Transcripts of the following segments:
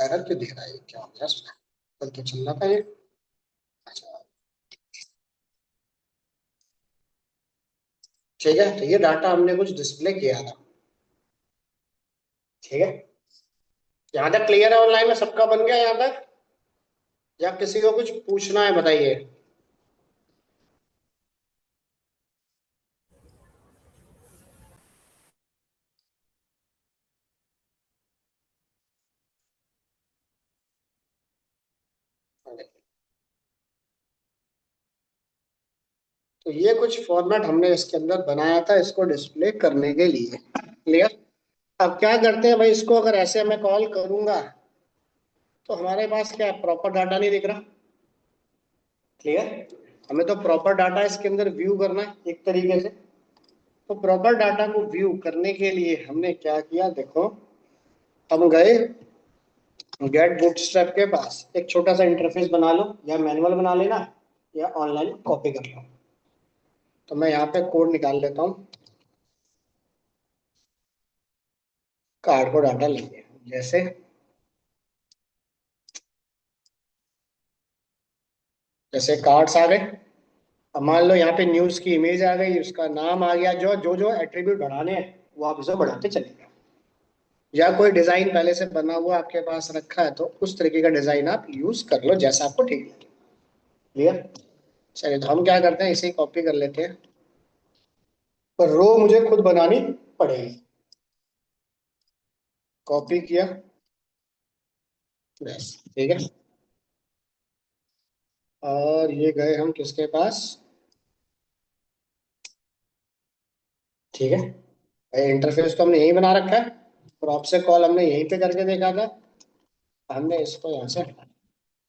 Error क्यों दे रहा है? क्या हो गया इसमें? कल तो चल रहा था ये। अच्छा, ठीक है, तो ये डाटा हमने कुछ डिस्प्ले किया था। ठीक है, यहाँ तक क्लियर है? ऑनलाइन में सबका बन गया यहाँ तक, या किसी को कुछ पूछना है बताइए? तो ये कुछ फॉर्मेट हमने इसके अंदर बनाया था इसको डिस्प्ले करने के लिए। क्लियर? अब क्या करते हैं भाई, इसको अगर ऐसे मैं कॉल करूंगा तो हमारे पास क्या प्रॉपर डाटा नहीं दिख रहा। क्लियर? हमें तो प्रॉपर डाटा इसके अंदर व्यू करना है एक तरीके से। तो प्रॉपर डाटा को व्यू करने के लिए हमने क्या किया, देखो, हम गए गेट बूटस्ट्रैप के पास, एक छोटा सा इंटरफेस बना लो, या मैनुअल बना लेना, या ऑनलाइन कॉपी कर लो। तो मैं यहाँ पे कोड निकाल लेता हूँ। कार्ड को डाटा लेंगे जैसे, जैसे कार्ड्स आ गए। अब मान लो यहाँ पे न्यूज की इमेज आ गई, उसका नाम आ गया, जो जो जो एट्रीब्यूट बढ़ाने हैं वो आप उसे बढ़ाते चले गए। या कोई डिजाइन पहले से बना हुआ आपके पास रखा है तो उस तरीके का डिजाइन आप यूज कर लो जैसा आपको ठीक लगे। क्लियर? चलिए, तो हम क्या करते हैं, इसे कॉपी कर लेते हैं, पर रो मुझे खुद बनानी पड़ेगी। कॉपी किया, बस। ठीक है, और ये गए हम किसके पास? ठीक है, इंटरफेस तो हमने यही बना रखा है, और आपसे कॉल हमने यहीं पे करके देखा था। हमने इसको यहाँ से हटाया।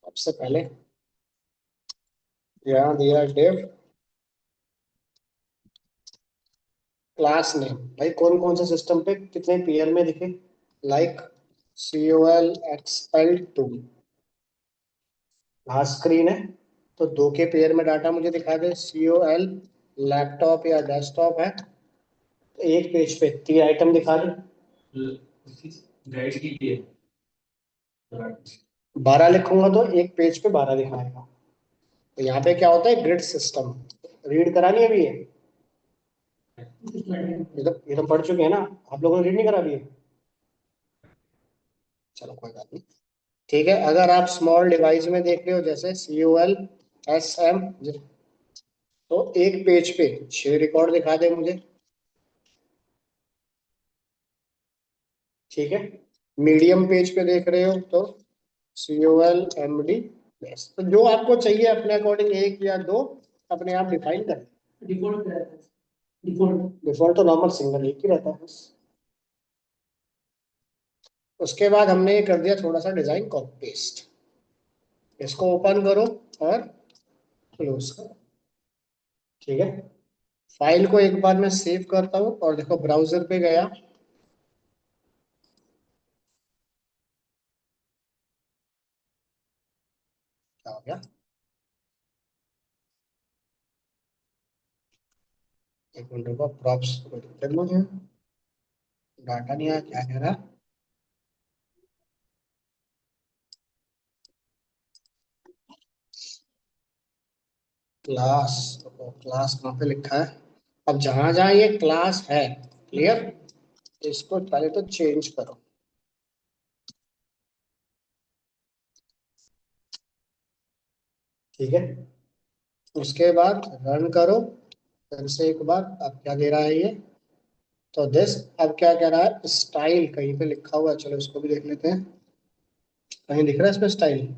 सबसे पहले यहाँ दिया डिव क्लास नेम। भाई कौन कौन से सिस्टम पे कितने पेयर में दिखे? लाइक COLXL2 लास्ट स्क्रीन है, तो दो के पेयर में डाटा मुझे दिखा दे। COL लैपटॉप या डेस्कटॉप है, तो एक पेज पे 3 आइटम दिखा दे। गाइड की 12 लिखूंगा तो एक पेज पे 12 दिखाएगा। तो यहाँ पे क्या होता है, ग्रिड सिस्टम। रीड करानी है अभी ये तो पढ़ चुके हैं ना। आप लोगों ने रीड नहीं करा अभी ये? चलो कोई बात नहीं। ठीक है, अगर आप स्मॉल डिवाइस में देख रहे हो जैसे COLSM, तो एक पेज पे 6 रिकॉर्ड दिखा दे मुझे। ठीक है, मीडियम पेज पे देख रहे हो तो COLMD। बस, तो जो आपको चाहिए अपने अकॉर्डिंग एक या दो अपने आप डिफाइन कर। डिफॉल्ट डिफॉल्ट तो नॉर्मल सिंगल एक ही रहता है बस। उसके बाद हमने ये कर दिया थोड़ा सा डिजाइन कॉपी पेस्ट। इसको ओपन करो और क्लोज करो। ठीक है, फाइल को एक बार मैं सेव करता हूँ, और देखो ब्राउजर पे गया। क्या हो गया? एक मिनट रुको, प्रॉप्स को दिक्कत नहीं है, डाटा नहीं आया, क्या कह रहा है? क्लास, क्लास कहाँ पे लिखा है? अब जहां जहां ये क्लास है, क्लियर, इसको पहले तो चेंज करो। ठीक है, उसके बाद रन करो फिर से एक बार। अब क्या दे रहा है ये? तो दिस, अब क्या कह रहा है, स्टाइल कहीं पे लिखा हुआ है, चलो इसको भी देख लेते हैं। कहीं दिख रहा है इसमें स्टाइल?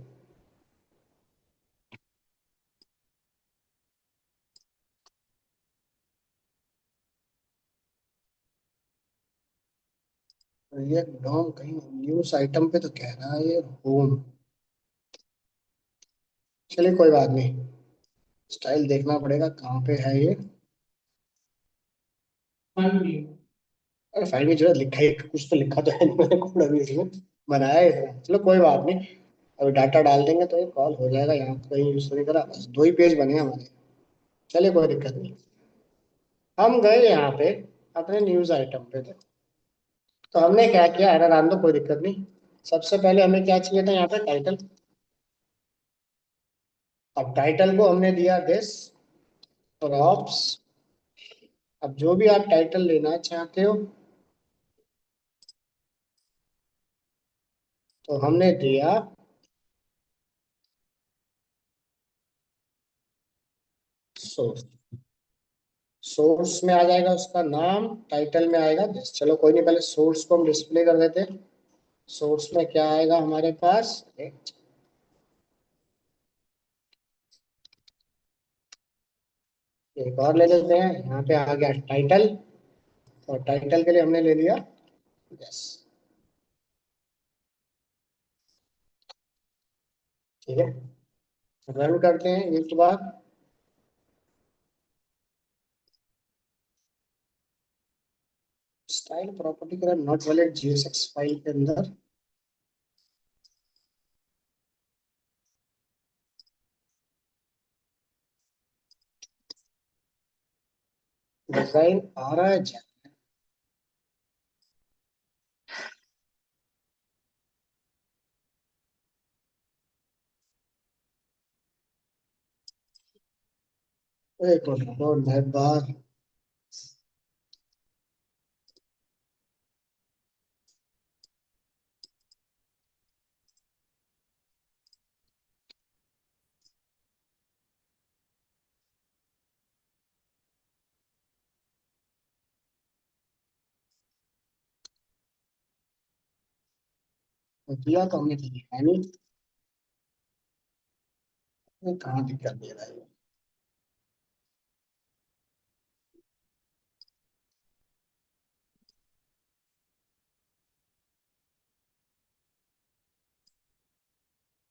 ये डॉम कहीं न्यूज आइटम पे तो कह रहा है ये होम। चलिए कोई बात नहीं, स्टाइल देखना पड़ेगा कहाँ पे है ये। अरे फाइल में जो है लिखा है, कुछ तो लिखा तो है नहीं मैंने कोड अभी इसमें बनाया है इसमें। चलो कोई बात नहीं, अभी डाटा डाल देंगे तो ये कॉल हो जाएगा। यहाँ तो कहीं यूज नहीं करा, बस 2 ही पेज बने हैं हमारे। चलिए कोई दिक्कत नहीं। हम गए यहाँ पे अपने न्यूज आइटम पे थे, तो हमने क्या किया, एरर आने दो कोई दिक्कत नहीं। सबसे पहले हमें क्या चाहिए था यहाँ पे, टाइटल। अब टाइटल को हमने दिया दिस प्रॉप्स। अब जो भी आप टाइटल लेना चाहते हो, तो हमने दिया सोर्स। सोर्स में आ जाएगा उसका नाम, टाइटल में आएगा दिस। चलो कोई नहीं, पहले सोर्स को हम डिस्प्ले कर देते हैं। सोर्स में क्या आएगा हमारे पास, एक और ले लेते हैं। यहाँ पे आ गया टाइटल, और टाइटल के लिए हमने ले लिया यस। ठीक है, रन करते हैं एक बार। स्टाइल प्रॉपर्टी का नॉट वैलिड जीएसएक्स फाइल के अंदर डिजाइन आ रहा है। एक मिनट और मैं बार, दिया तो हमने दिया है नहीं, ये कहाँ दिक्कत दे रहा है।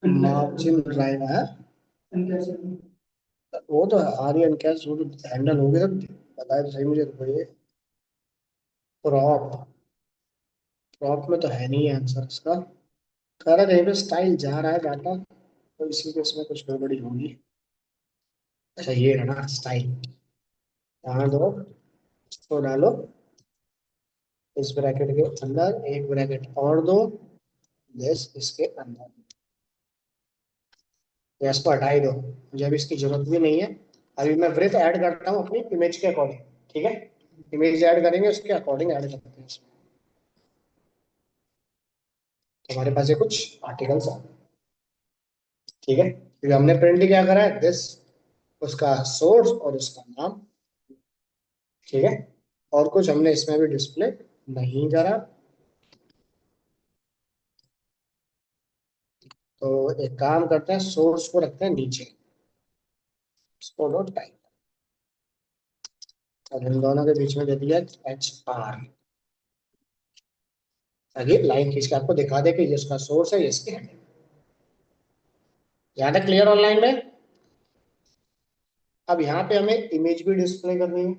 मार्जिन ड्राइव है, वो तो आर्यन कैश वो तो हैंडल हो गया। बताए तो सही मुझे, तो ये प्रॉप, प्रॉप में तो है नहीं आंसर इसका। कह रहा कहीं पे स्टाइल जा रहा है डाटा, तो इसी के इसमें कुछ गड़बड़ी होगी। अच्छा ये है ना स्टाइल, यहाँ दो, इसको डालो इस ब्रैकेट के अंदर, एक ब्रैकेट और दो, यस इसके अंदर। यस को हटा ही दो, मुझे अभी इसकी जरूरत भी नहीं है। अभी मैं ब्रेथ ऐड करता हूँ अपनी इमेज के अकॉर्डिंग। ठीक है, इमेज ऐड करेंगे उसके अकॉर्डिंग ऐड करते हैं इसमें। तो हमारे पास ये कुछ आर्टिकल्स आ गए। ठीक है, क्योंकि हमने प्रिंट क्या करा है, दिस उसका सोर्स और उसका नाम। ठीक है, और कुछ हमने इसमें भी डिस्प्ले नहीं करा। तो एक काम करते हैं, सोर्स को रखते हैं नीचे, इसको लो टाइप, और इन दोनों के बीच में दे दिया HR, ताकि लाइन खींच के आपको दिखा दे कि ये इसका सोर्स है, ये इसके है। यहाँ तक क्लियर ऑनलाइन में। अब यहाँ पे हमें इमेज भी डिस्प्ले करनी है।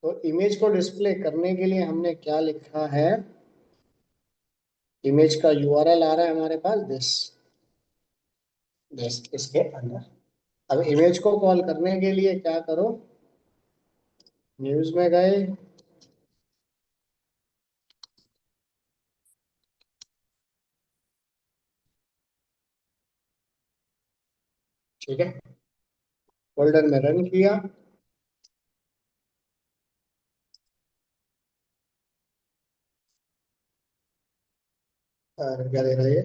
तो इमेज को डिस्प्ले करने के लिए हमने क्या लिखा है, इमेज का URL आ रहा है हमारे पास दिस, दिस इसके अंदर। अब इमेज को कॉल करने के लिए क्या करो, न्यूज में गए, ठीक है, फोल्डर में रन किया, और क्या दे रहा है ये,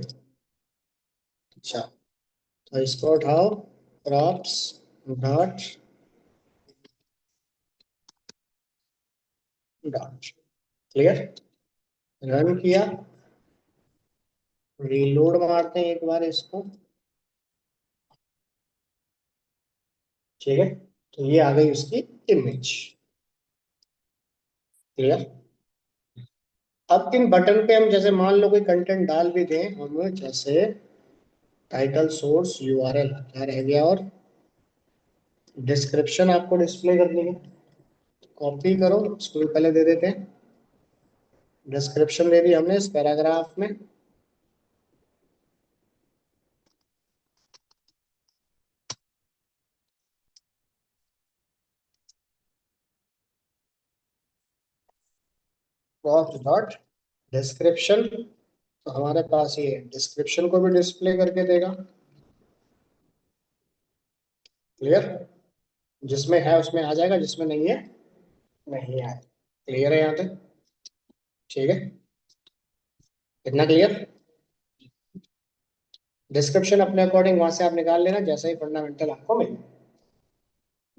अच्छा, तो इसको उठाओ, props dot dot, clear, run किया, रीलोड मारते हैं एक बार इसको। ठीक है, तो ये आ गई उसकी इमेज, क्लियर। अब इन बटन पे हम जैसे मान लो कोई कंटेंट डाल भी दें हम, जैसे टाइटल सोर्स URL क्या रह गया, और डिस्क्रिप्शन आपको डिस्प्ले करनी है। कॉपी करो, इसको भी पहले दे देते हैं, डिस्क्रिप्शन दे दी हमने इस पैराग्राफ में। डॉट डॉट डिस्क्रिप्शन, तो हमारे पास ये डिस्क्रिप्शन को भी डिस्प्ले करके देगा। क्लियर? जिसमें है उसमें आ जाएगा, जिसमें नहीं है नहीं आए। क्लियर है यहाँ तक? ठीक है, इतना क्लियर। डिस्क्रिप्शन अपने अकॉर्डिंग वहां से आप निकाल लेना, जैसा ही फंडामेंटल आपको मिले।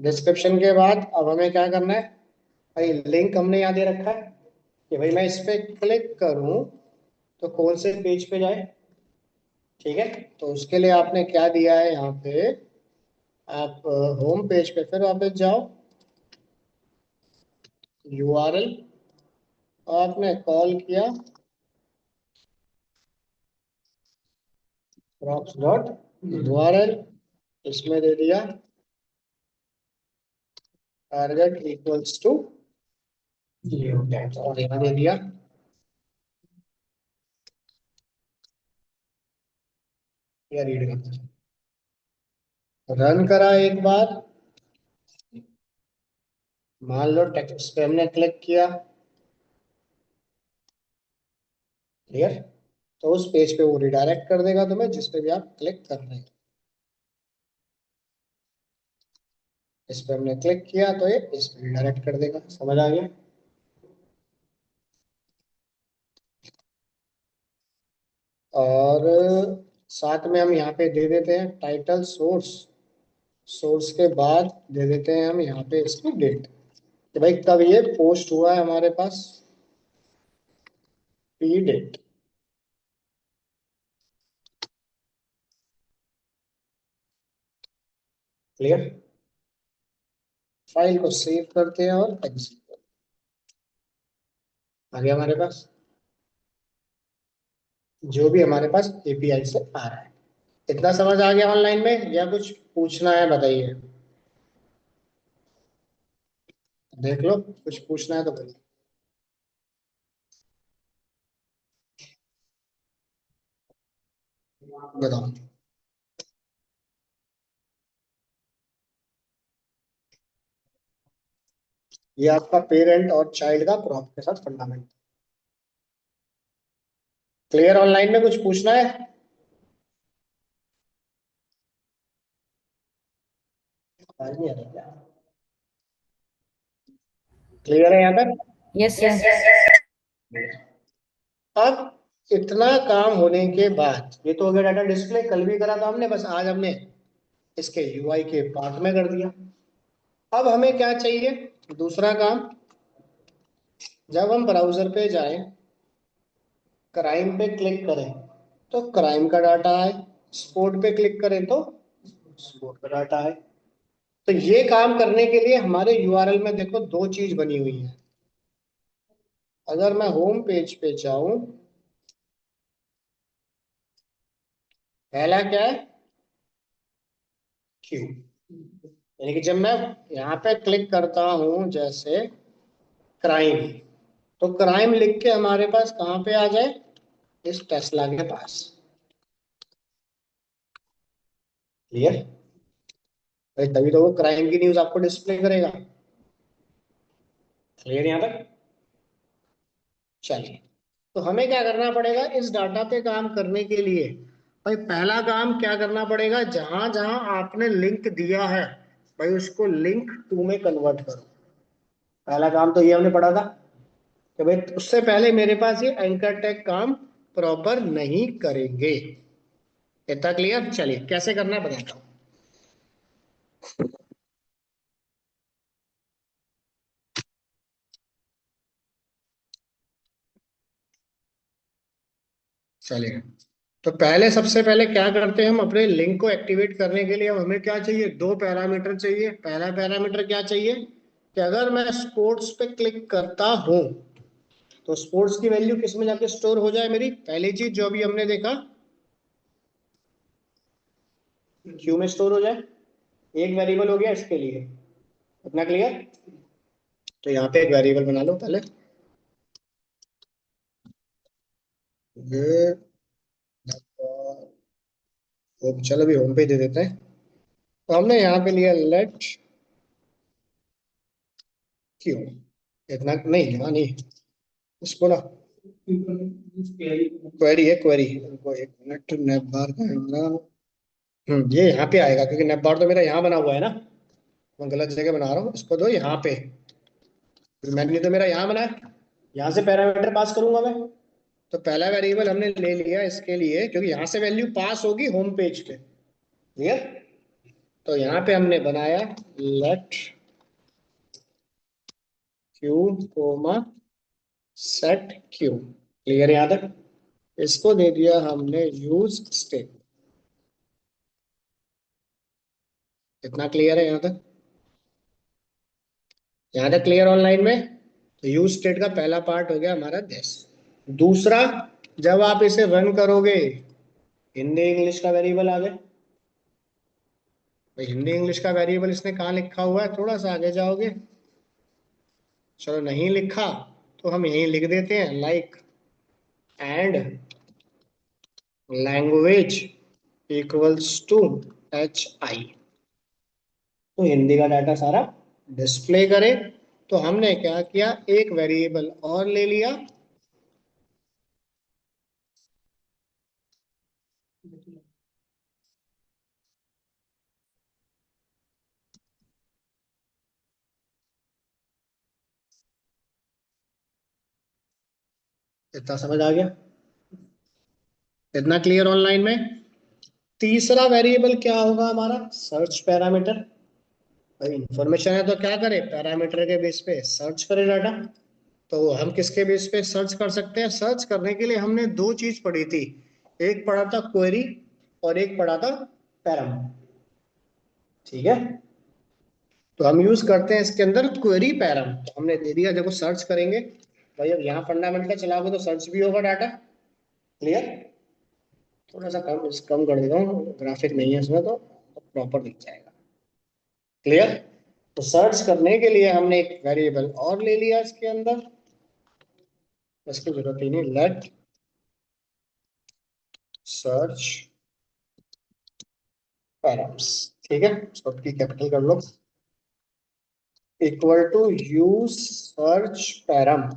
डिस्क्रिप्शन के बाद अब हमें क्या करना है भाई, लिंक हमने यहाँ दे रखा है कि भाई मैं इस पे क्लिक करूं तो कौन से पेज पे जाए। ठीक है, तो उसके लिए आपने क्या दिया है यहाँ पे, आप होम पेज पे फिर वापस जाओ, यूआरएल, आपने कॉल किया प्रॉक्स डॉट यूआरएल, इसमें दे दिया टारगेट इक्वल्स टू और यहाँ दे दिया या रीड करना। रन करा एक बार, मान लो टेक्स्ट पे हमने क्लिक किया। क्लियर? तो उस पेज पे वो रिडायरेक्ट कर देगा तुम्हें जिस पे भी आप क्लिक कर रहे हैं। इस पे हमने क्लिक किया तो ये इस पे रिडायरेक्ट कर देगा। समझ आ गया? और साथ में हम यहाँ पे दे देते हैं टाइटल सोर्स, सोर्स के बाद दे देते हैं हम यहाँ पे इसकी डेट कि भाई कब ये पोस्ट हुआ है हमारे पास, पी डेट। क्लियर? फाइल को सेव करते हैं और एग्जीक्यूट। आ गया हमारे पास जो भी हमारे पास एपीआई से आ रहा है। इतना समझ आ गया ऑनलाइन में, या कुछ पूछना है बताइए? देख लो, कुछ पूछना है तो बोलो। बताओ। ये आपका पेरेंट और चाइल्ड का प्रॉप के साथ फंडामेंट। क्लियर? ऑनलाइन में कुछ पूछना है? समझ नहीं आ रहा क्या? क्लियर है यहाँ तक? Yes yes sir. यस। अब इतना काम होने के बाद ये तो हो गया डाटा डिस्प्ले, कल भी करा था हमने, बस आज हमने इसके यूआई के पार्ट में कर दिया। अब हमें क्या चाहिए दूसरा काम, जब हम ब्राउजर पे जाएं, क्राइम पे क्लिक करें तो क्राइम का डाटा आए, स्पोर्ट पे क्लिक करें तो स्पोर्ट का डाटा आए। तो ये काम करने के लिए हमारे यूआरएल में देखो दो चीज बनी हुई है। अगर मैं होम पेज पे जाऊं, पहला क्या है, क्यू, यानी कि जब मैं यहाँ पे क्लिक करता हूं जैसे क्राइम, तो क्राइम लिख के हमारे पास कहाँ पे आ जाए, इस टेस्ला के पास। क्लियर? भाई तभी तो वो क्राइम की न्यूज आपको डिस्प्ले करेगा। क्लियर यहाँ तक? चलिए, तो हमें क्या करना पड़ेगा इस डाटा पे काम करने के लिए। भाई पहला काम क्या करना पड़ेगा, जहां जहां आपने लिंक दिया है भाई उसको लिंक टू में कन्वर्ट करो। पहला काम तो ये हमने पढ़ा था कि भाई उससे पहले मेरे पास ये एंकर टैग काम प्रॉपर नहीं करेंगे। इतना क्लियर? चलिए कैसे करना है बताता हूँ। चलिए, तो पहले सबसे पहले क्या करते हैं हम, अपने लिंक को एक्टिवेट करने के लिए अब हमें क्या चाहिए, दो पैरामीटर चाहिए। पहला पैरामीटर क्या चाहिए कि अगर मैं स्पोर्ट्स पे क्लिक करता हूं तो स्पोर्ट्स की वैल्यू किस में जाके स्टोर हो जाए मेरी, पहली चीज जो अभी हमने देखा, क्यू में स्टोर हो जाए। एक वेरिएबल हो गया इसके लिए। इतना क्लियर? तो यहाँ पे एक वेरिएबल बना लो पहले, ये चलो अभी होम पे दे देते हैं। तो हमने यहाँ पे लिया लेट क्यू। इतना नहीं, यहाँ नहीं, इसको ना क्वेरी है, क्वेरी। इनको एक मिनट, नेप बार का है हमारा। ये यहाँ पे आएगा क्योंकि नेप बार तो मेरा यहाँ बना हुआ है ना। मैं गलत जगह बना रहा हूँ, इसको दो यहाँ पे। मैन्यू तो मेरा यहाँ बना है, यहाँ से पैरामीटर पास करूंगा मैं। तो पहला वेरिएबल हमने ले लिया इसके लिए क्योंकि यहाँ से वैल्यू पास होगी होम पेज पे। क्लियर। तो यहाँ पे हमने बनाया let Q comma set Q. Clear याद है। इसको दे दिया हमने यूज स्टेट। इतना क्लियर है यहाँ तक। यहाँ तक क्लियर ऑनलाइन में। तो यूज स्टेट का पहला पार्ट हो गया हमारा दिस। दूसरा, जब आप इसे रन करोगे, हिंदी इंग्लिश का वेरिएबल आ गया। भाई हिंदी इंग्लिश का वेरिएबल इसने कहाँ लिखा हुआ है, थोड़ा सा आगे जाओगे। चलो नहीं लिखा तो हम यहीं लिख देते हैं, like and language equals to HI। तो हिंदी का डाटा सारा डिस्प्ले करे। तो हमने क्या किया, एक वेरिएबल और ले लिया। इतना समझ आ गया। इतना क्लियर ऑनलाइन में। तीसरा वेरिएबल क्या होगा हमारा, सर्च पैरामीटर। भाई इंफॉर्मेशन है तो क्या करे, पैरामीटर के बेस पे सर्च करे डाटा। तो हम किसके बेस पे सर्च कर सकते हैं, सर्च करने के लिए हमने दो चीज पढ़ी थी। एक पढ़ा था क्वेरी और एक पढ़ा था पैराम। ठीक है। तो हम यूज करते हैं इसके अंदर क्वेरी पैराम। तो हमने दे दिया, देखो सर्च करेंगे। भाई अब यहाँ फंडामेंटल चलाओगे तो सर्च भी होगा डाटा। क्लियर। थोड़ा सा कम कर देता हूँ, ग्राफिक नहीं है इसमें तो प्रॉपर दिख जाएगा। क्लियर। तो सर्च करने के लिए हमने एक वेरिएबल और ले लिया इसके अंदर। इसकी जरूरत ही नहीं, लेट सर्च पैराम्स। ठीक है, सबकी कैपिटल कर लो। Equal to use search param.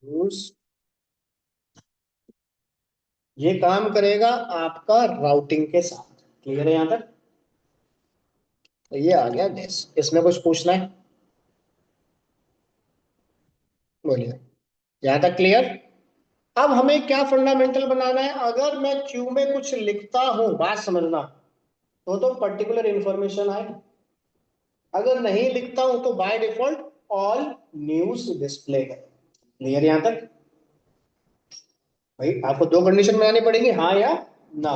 Use, ये काम करेगा आपका राउटिंग के साथ। क्लियर है यहाँ तक। तो ये आ गया दिस। इसमें कुछ पूछना है, बोलिए। यहाँ तक क्लियर। अब हमें क्या फंडामेंटल बनाना है, अगर मैं क्यू में कुछ लिखता हूं, बात समझना, तो पर्टिकुलर इंफॉर्मेशन आए। अगर नहीं लिखता हूं तो by default all news display करें। क्लियर यहां तक। भाई आपको दो कंडीशन बनानी पड़ेगी, हाँ या ना।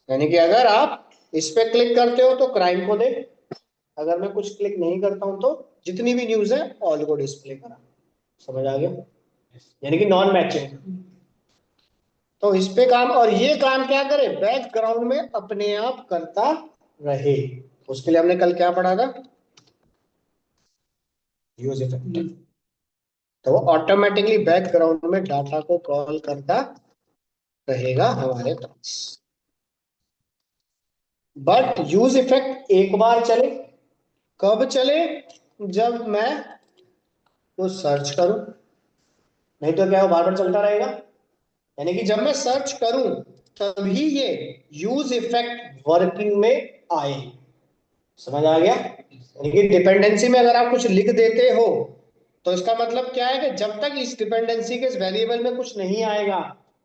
यानी कि अगर आप इस पे क्लिक करते हो तो क्राइम को दे, अगर मैं कुछ क्लिक नहीं करता हूं तो जितनी भी न्यूज है ऑल को डिस्प्ले करा। समझ आ गया। यानी कि नॉन मैचिंग। तो इस पे काम, और ये काम क्या करे, बैकग्राउंड में अपने आप करता रहे। उसके लिए हमने कल क्या पढ़ा था, यूज इफेक्ट। तो वो ऑटोमेटिकली बैकग्राउंड में डाटा को कॉल करता रहेगा हमारे पास। बट यूज इफेक्ट एक बार चले, कब चले, जब मैं वो सर्च करूं। नहीं तो क्या, वो बार बार चलता रहेगा। यानी कि जब मैं सर्च करूं तभी ये यूज इफेक्ट वर्किंग में आए। समझ आ गया। यानी कि डिपेंडेंसी में अगर आप कुछ लिख देते हो तो इसका मतलब क्या है कि जब तक इस डिपेंडेंसी के इस वेरिएबल में कुछ नहीं आएगा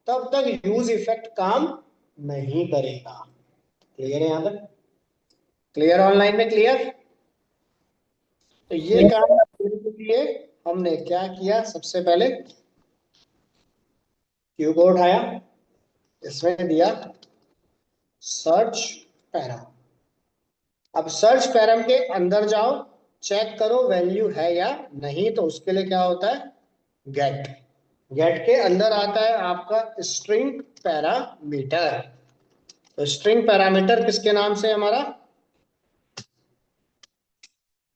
तब तक यूज इफेक्ट काम नहीं करेगा। क्लियर है यहां तक। क्लियर ऑनलाइन में, क्लियर। तो ये काम करने के लिए हमने क्या किया, सबसे पहले क्यू को उठाया, इसमें दिया सर्च पैरा। अब सर्च पैरम के अंदर जाओ, चेक करो वैल्यू है या नहीं। तो उसके लिए क्या होता है, गेट। गेट के अंदर आता है आपका स्ट्रिंग पैरामीटर। तो स्ट्रिंग पैरामीटर किसके नाम से है हमारा,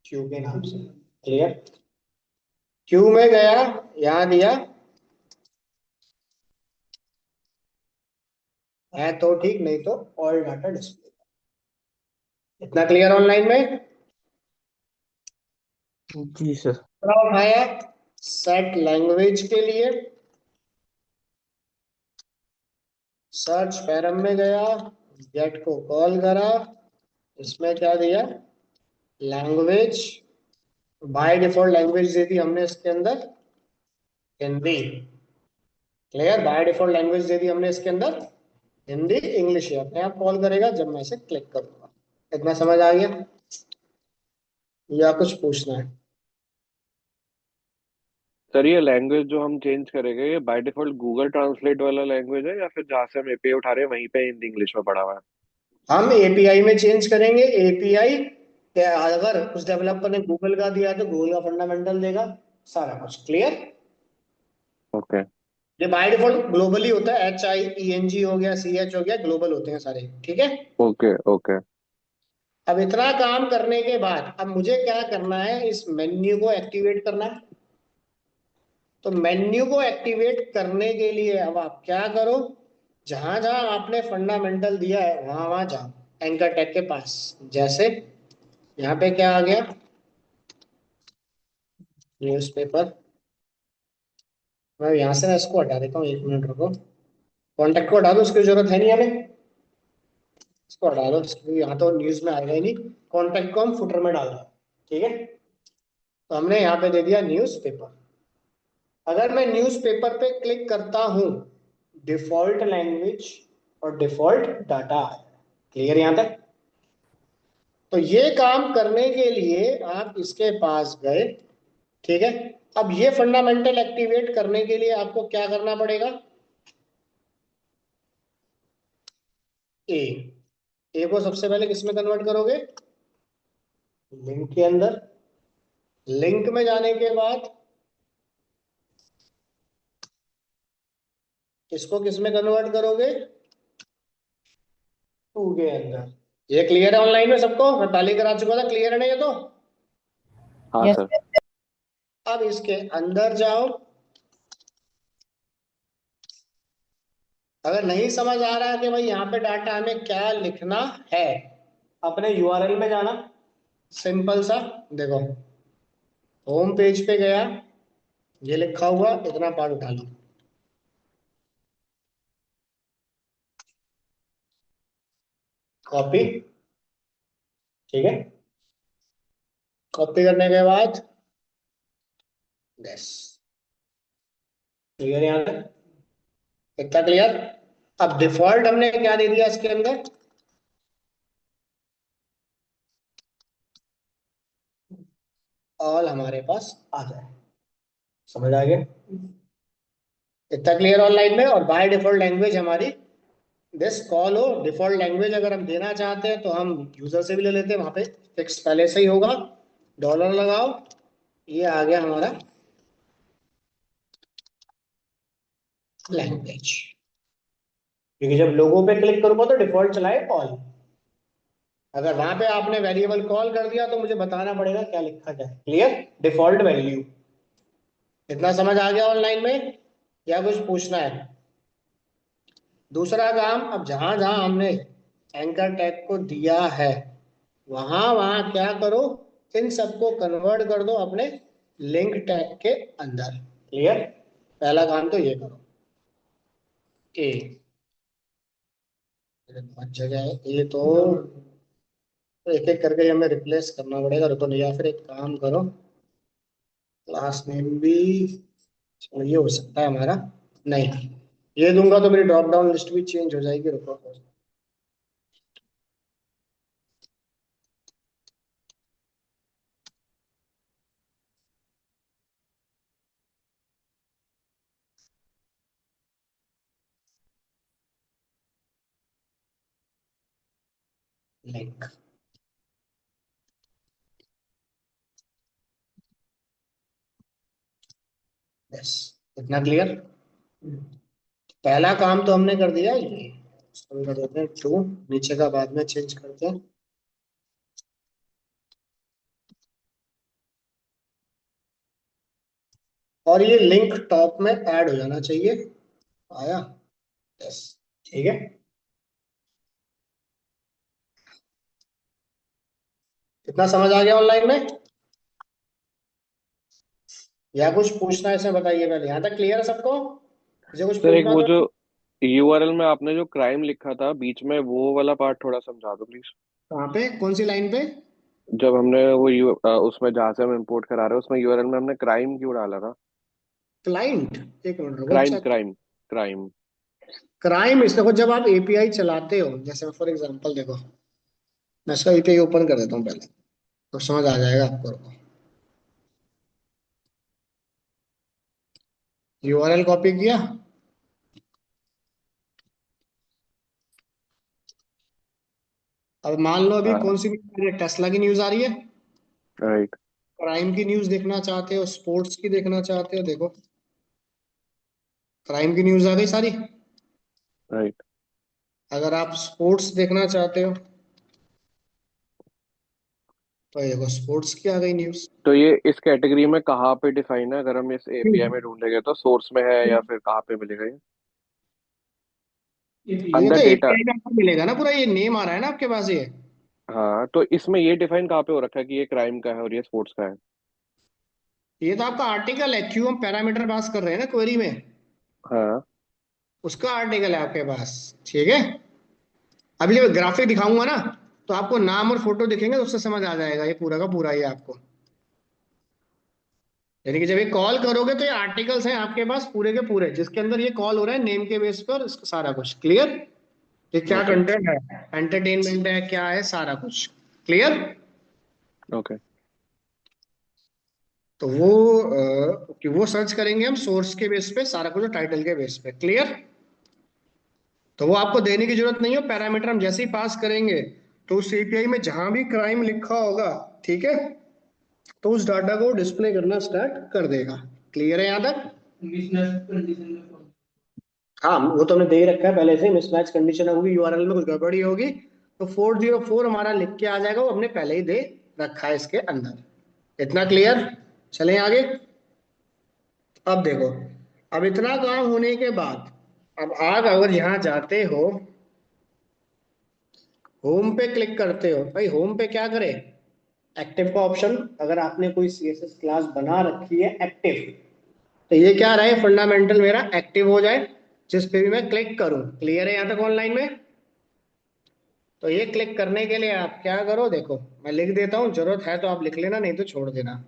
क्यू के नाम से। क्लियर। क्यू में गया, यहां दिया है तो ठीक, नहीं तो ऑल डाटा डिस्प्ले। इतना क्लियर ऑनलाइन में। जी सर। दूसरा उठाया सेट लैंग्वेज के लिए, सर्च पैरम में गया, गेट को कॉल करा, इसमें क्या दिया, लैंग्वेज, बाय डिफॉल्ट लैंग्वेज दे दी हमने इसके अंदर Hindi. Clear, by default language दे दी हमने इसके अंदर हिंदी, इंग्लिश ये अपने आप कॉल करेगा जब मैं इसे क्लिक करूंगा। इतना समझ आ गया या कुछ पूछना है? सर ये लैंग्वेज जो हम चेंज करेंगे ये बाय डिफॉल्ट गूगल ट्रांसलेट वाला लैंग्वेज है या फिर जहाँ से हम एपीआई उठा रहे हैं वहीं पे हिंदी इंग्लिश में पड़ा हुआ है? हम एपीआई में चेंज करेंगे। एपीआई अगर उस डेवलपर ने गूगल का दिया तो गूगल का फंडामेंटल देगा, सारा कुछ क्लियर। ओके। ये बाय डिफॉल्ट ग्लोबली होता है, HIENG हो गया, CH हो गया, ग्लोबल होते हैं सारे, ठीक है। ओके। ओके। अब इतना काम करने के बाद अब मुझे क्या करना है, इस मेन्यू को एक्टिवेट करना है। तो मेन्यू को एक्टिवेट करने के लिए अब आप क्या करो, जहां जहां आपने फंडामेंटल दिया है वहां वहां जाओ, एंकर टैग के पास। जैसे यहाँ पे क्या आ गया, न्यूज़पेपर। मैं यहाँ से ना इसको हटा देता हूँ, 1 मिनट रुको। कॉन्टेक्ट को हटा दो, उसकी जरूरत है नहीं हमें, इसको हटा दो, इसको यहाँ तो न्यूज में आएगा ही नहीं। कॉन्टेक्ट को हम फुटर में डाल दो, ठीक है। तो हमने यहाँ पे दे दिया न्यूज़पेपर। अगर मैं न्यूज़पेपर पे क्लिक करता हूँ, डिफॉल्ट लैंग्वेज और डिफॉल्ट डाटा, क्लियर यहाँ तक? तो ये काम करने के लिए आप इसके पास गए, ठीक है। अब ये फंडामेंटल एक्टिवेट करने के लिए आपको क्या करना पड़ेगा, ए, ए को सबसे पहले किसमें कन्वर्ट करोगे, लिंक के अंदर। लिंक में जाने के बाद इसको किसमें कन्वर्ट करोगे, टू के अंदर। ये क्लियर है ऑनलाइन में सबको? मैं पहले ही करा चुका था, क्लियर है ना ये तो? हाँ यस। सर। अब इसके अंदर जाओ। अगर नहीं समझ आ रहा है कि भाई यहाँ पे डाटा हमें क्या लिखना है, अपने यूआरएल में जाना, सिंपल सा। देखो, होम पेज पे गया, ये लिखा हुआ इतना पार्ट उठा लो, कॉपी, ठीक है। कॉपी करने के बाद यस, क्लियर यहाँ तक? इतना क्लियर? अब डिफॉल्ट हमने क्या दे दिया इसके अंदर, ऑल हमारे पास आ जाए। समझ आ गया? इतना क्लियर ऑनलाइन में? और बाय डिफॉल्ट लैंग्वेज हमारी दिस कॉल हो। डिफॉल्ट लैंग्वेज अगर हम देना चाहते हैं तो हम यूजर से भी ले लेते हैं, वहां पे फिक्स पहले से ही होगा, डॉलर लगाओ, ये आ गया हमारा लैंग्वेज। क्योंकि जब लोगो पे क्लिक करूंगा तो डिफॉल्ट चलाए कॉल। अगर वहां पे आपने वेरिएबल कॉल कर दिया तो मुझे बताना पड़ेगा क्या लिखा जाए, क्लियर, डिफॉल्ट वैल्यू। इतना समझ आ गया ऑनलाइन में या कुछ पूछना है? दूसरा काम, अब जहां जहां हमने एंकर टैग को दिया है वहां वहां क्या करो, इन सबको कन्वर्ट कर दो अपने लिंक टैग के अंदर, क्लियर। पहला काम तो ये करो, ए, बहुत जगह है ये तो एक एक करके हमें रिप्लेस करना पड़ेगा, रुको नहीं, या फिर एक काम करो, क्लास नेम भी, चलो ये हो सकता है हमारा, नहीं, ये दूंगा तो मेरी ड्रॉप डाउन लिस्ट भी चेंज हो जाएगी, रुको। लिंक, यस, इतना क्लियर। पहला काम तो हमने कर दिया, ये इसको भी कर देते हैं टू, नीचे का बाद में चेंज करते हैं। और ये लिंक टॉप में ऐड हो जाना चाहिए, आया, यस, ठीक है। इतना समझ आ गया ऑनलाइन में? या कुछ पूछना है इसमें बताइए पहले, यहाँ तक क्लियर है सबको? मुझे कुछ सर एक पूछना वो तो जो नहीं? यूआरएल में आपने जो क्राइम लिखा था बीच में, वो वाला पार्ट थोड़ा समझा दो प्लीज। कहाँ पे, कौन सी लाइन पे? जब हमने वो उसमें जहाँ से हम इंपोर्ट करा रहे हैं उसमें यूआरएल में हमने क्राइम क्यों डाला था? क्लाइंट, एक मिनट रुको crime check. Crime crime. Crime इस देखो, जब आप एपीआई चलाते हो, जैसे फॉर एग्जांपल देखो, मैं इसका एपीआई ओपन कर देता हूँ पहले, तो समझ आ जाएगा आपको, रुको। यूआरएल कॉपी किया। अब मान लो अभी हाँ। कौन सी टेस्ला की न्यूज आ रही है। राइट। क्राइम की न्यूज देखना चाहते हो, स्पोर्ट्स की देखना चाहते हो, देखो क्राइम की न्यूज आ गई सारी। राइट। अगर आप स्पोर्ट्स देखना चाहते हो, तो ये देखो स्पोर्ट्स की आ गई न्यूज। तो ये इस कैटेगरी में कहाँ पे डिफाइन है? अगर हम इस एपीआई में ढूंढेंगे तो सोर्स में है या फिर कहाँ पे मिलेगा ये? ये तो अंदर डेटा। एपीआई में आपको मिलेगा ना पूरा, ये नेम आ रहा है ना आपके पास ये। हाँ, तो इसमें ये डिफाइन कहाँ पे हो रखा है कि ये क्राइम का है और ये स्पोर्ट्स का है? ये तो आपका आर्टिकल है, क्यों हम पैरामीटर पास कर रहे हैं ना क्वेरी में, हाँ। उसका आर्टिकल है आपके पास। ठीक है, अभी जब ग्राफिक दिखाऊंगा ना, तो आपको नाम और फोटो दिखेंगे तो उससे समझ आ जाएगा ये पूरा का पूरा ही आपको। यानी कि जब ये कॉल करोगे तो ये आर्टिकल्स हैं आपके पास पूरे के पूरे, जिसके अंदर ये कॉल हो रहा है नेम के बेस पर, इसका सारा कुछ क्लियर। ये क्या ओके। कंटेंट है, एंटरटेनमेंट है, क्या है, सारा कुछ क्लियर। ओके। तो वो कि वो सर्च करेंगे हम सोर्स के बेस पे, सारा कुछ टाइटल के बेस पे, क्लियर। तो वो आपको देने की जरूरत नहीं है, पैरामीटर हम जैसे ही पास करेंगे तो उस एपीआई में जहां भी क्राइम लिखा होगा, ठीक है, तो उस डाटा को डिस्प्ले करना स्टार्ट कर देगा। क्लियर है यहाँ तक? हाँ, वो तो हमने दे ही रखा है पहले से, मिसमैच कंडीशन होगी, यूआरएल में कुछ गड़बड़ी होगी, तो 404 हमारा लिख के आ जाएगा, वो हमने पहले ही दे रखा है इसके अंदर। इतना क्लियर? चलें आगे। अब देखो, अब इतना काम होने के बाद, अब आप अगर यहाँ जाते हो, होम पे क्लिक करते हो, भाई होम पे क्या करें, एक्टिव का ऑप्शन, अगर आपने कोई सीएसएस क्लास बना रखी है एक्टिव, तो ये क्या रहे, फंडामेंटल मेरा एक्टिव हो जाए, जिस पे भी मैं क्लिक करूं। क्लियर है यहाँ तक ऑनलाइन में? तो ये क्लिक करने के लिए आप क्या करो, देखो मैं लिख देता हूँ, जरूरत है तो आप लिख लेना, नहीं तो छोड़ देना।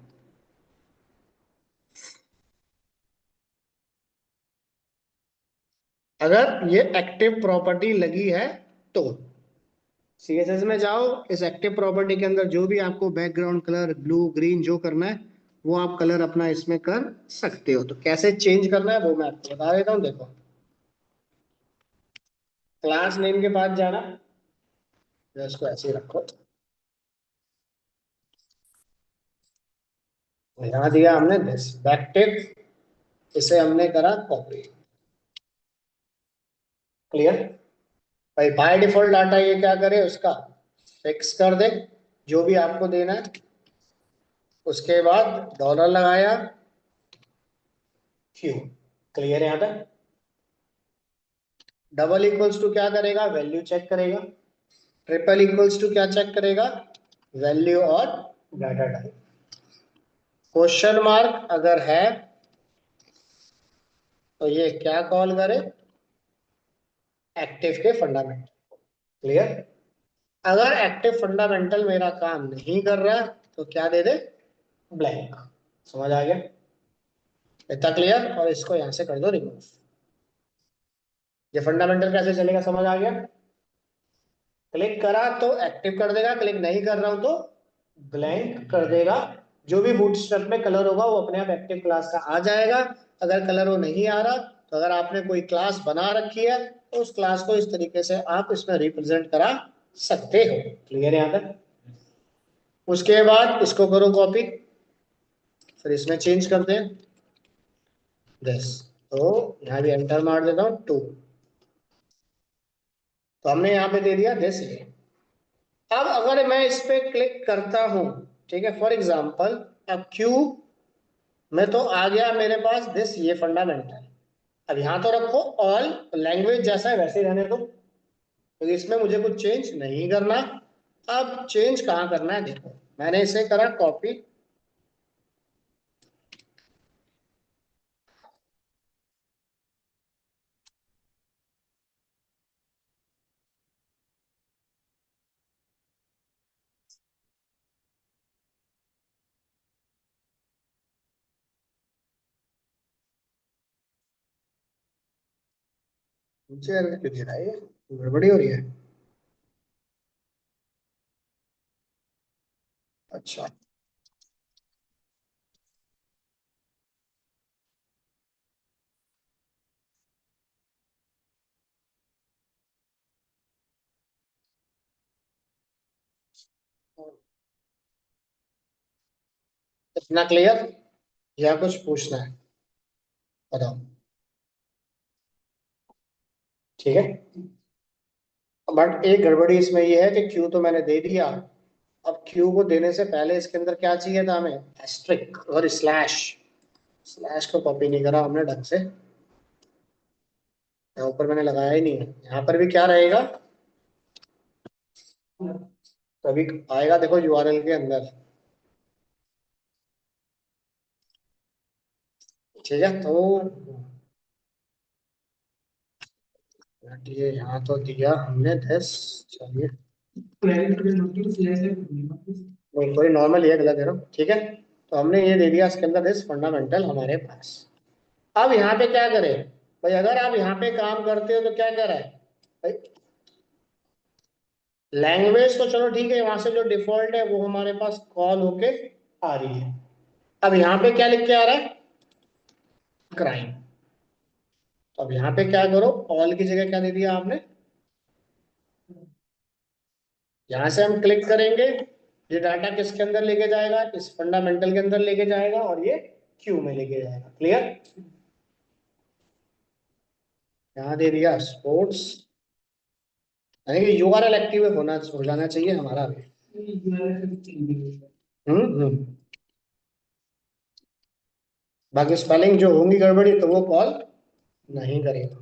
अगर ये एक्टिव प्रॉपर्टी लगी है तो सीएसएस में जाओ, इस एक्टिव प्रॉपर्टी के अंदर जो भी आपको बैकग्राउंड कलर ब्लू ग्रीन जो करना है, वो आप कलर अपना इसमें कर सकते हो। तो कैसे चेंज करना है वो मैं आपको बता देता हूँ, देखो क्लास नेम के पास जाना, या इसको ऐसे ही रखो, यहाँ दिया हमने दिस एक्टिव, इसे हमने करा कॉपी। क्लियर? भाई बाय डिफॉल्ट डाटा ये क्या करे, उसका फिक्स कर दे जो भी आपको देना है, उसके बाद डॉलर लगाया, क्यू। क्लियर है यहाँ तक? डबल इक्वल्स टू क्या करेगा, वैल्यू चेक करेगा। ट्रिपल इक्वल्स टू क्या चेक करेगा, वैल्यू और डाटा टाइप। क्वेश्चन मार्क अगर है तो ये क्या कॉल करे, एक्टिव के फंडामेंटल। क्लियर? अगर एक्टिव फंडामेंटल मेरा काम नहीं कर रहा तो क्या दे दे, ब्लैंक। समझ आ गया? इतना क्लियर? और इसको यहां से कर दो रिमूव। ये फंडामेंटल कैसे चलेगा, समझ आ गया? क्लिक करा तो एक्टिव कर देगा, क्लिक नहीं कर रहा हूं तो ब्लैंक कर देगा। जो भी बूटस्ट्रैप में कलर होगा वो अपने आप एक्टिव क्लास का आ जाएगा। अगर कलर वो नहीं आ रहा, तो अगर आपने कोई क्लास बना रखी है तो उस क्लास को इस तरीके से आप इसमें रिप्रेजेंट करा सकते हो। क्लियर है यहाँ तक? उसके बाद इसको करो कॉपी, फिर इसमें चेंज करते हैं दिस। तो यहाँ भी एंटर मार देता हूँ 2, तो हमने यहाँ पे दे दिया दिस ये। अब अगर मैं इस पे क्लिक करता हूं, ठीक है, फॉर एग्जांपल, अब क्यू में तो आ गया मेरे पास दिस ये फंडामेंटल। अब यहां तो रखो ऑल, लैंग्वेज जैसा है वैसे ही रहने दो, क्योंकि इसमें मुझे कुछ चेंज नहीं करना। अब चेंज कहाँ करना है, देखो मैंने इसे करा कॉपी, नीचे एरर क्यों दे रहा है ये? गड़बड़ी हो रही है। अच्छा। इतना क्लियर या कुछ पूछना है? बताओ। ठीक है। बट एक गड़बड़ी इसमें ये है कि क्यू तो मैंने दे दिया। अब क्यू को देने से पहले इसके अंदर क्या चाहिए था हमें? एस्ट्रिक और स्लैश। स्लैश को कॉपी नहीं करा हमने ढंग से। यहाँ ऊपर मैंने लगाया ही नहीं है। यहाँ पर भी क्या रहेगा? तभी आएगा, देखो यूआरएल के अंदर। ठीक है तो ये यहाँ तो दिया हमने 10। चलिए कोई कोई नॉर्मल ये गलत है ना, ठीक है। तो हमने ये दे दिया इसके अंदर दिस फंडामेंटल हमारे पास। अब यहाँ पे क्या करें? भाई अगर आप यहाँ पे काम करते हो तो क्या कर रहा है भाई? लैंग्वेज तो चलो ठीक है, वहां से जो डिफॉल्ट है वो हमारे पास कॉल होके आ रही है। अब यहाँ पे क्या लिख के आ रहा है? क्राइम। तो अब यहाँ पे क्या करो, ऑल की जगह क्या दे दिया आपने? यहां से हम क्लिक करेंगे, ये डाटा किसके अंदर लेके जाएगा? इस फंडामेंटल के अंदर लेके जाएगा और ये क्यू में लेके जाएगा। क्लियर? यहाँ दे दिया स्पोर्ट्स, यानी कि यूआरएल एक्टिव होना हो जाना चाहिए हमारा भी। हम्म। बाकी स्पेलिंग जो होंगी गड़बड़ी तो वो कॉल नहीं करेगा।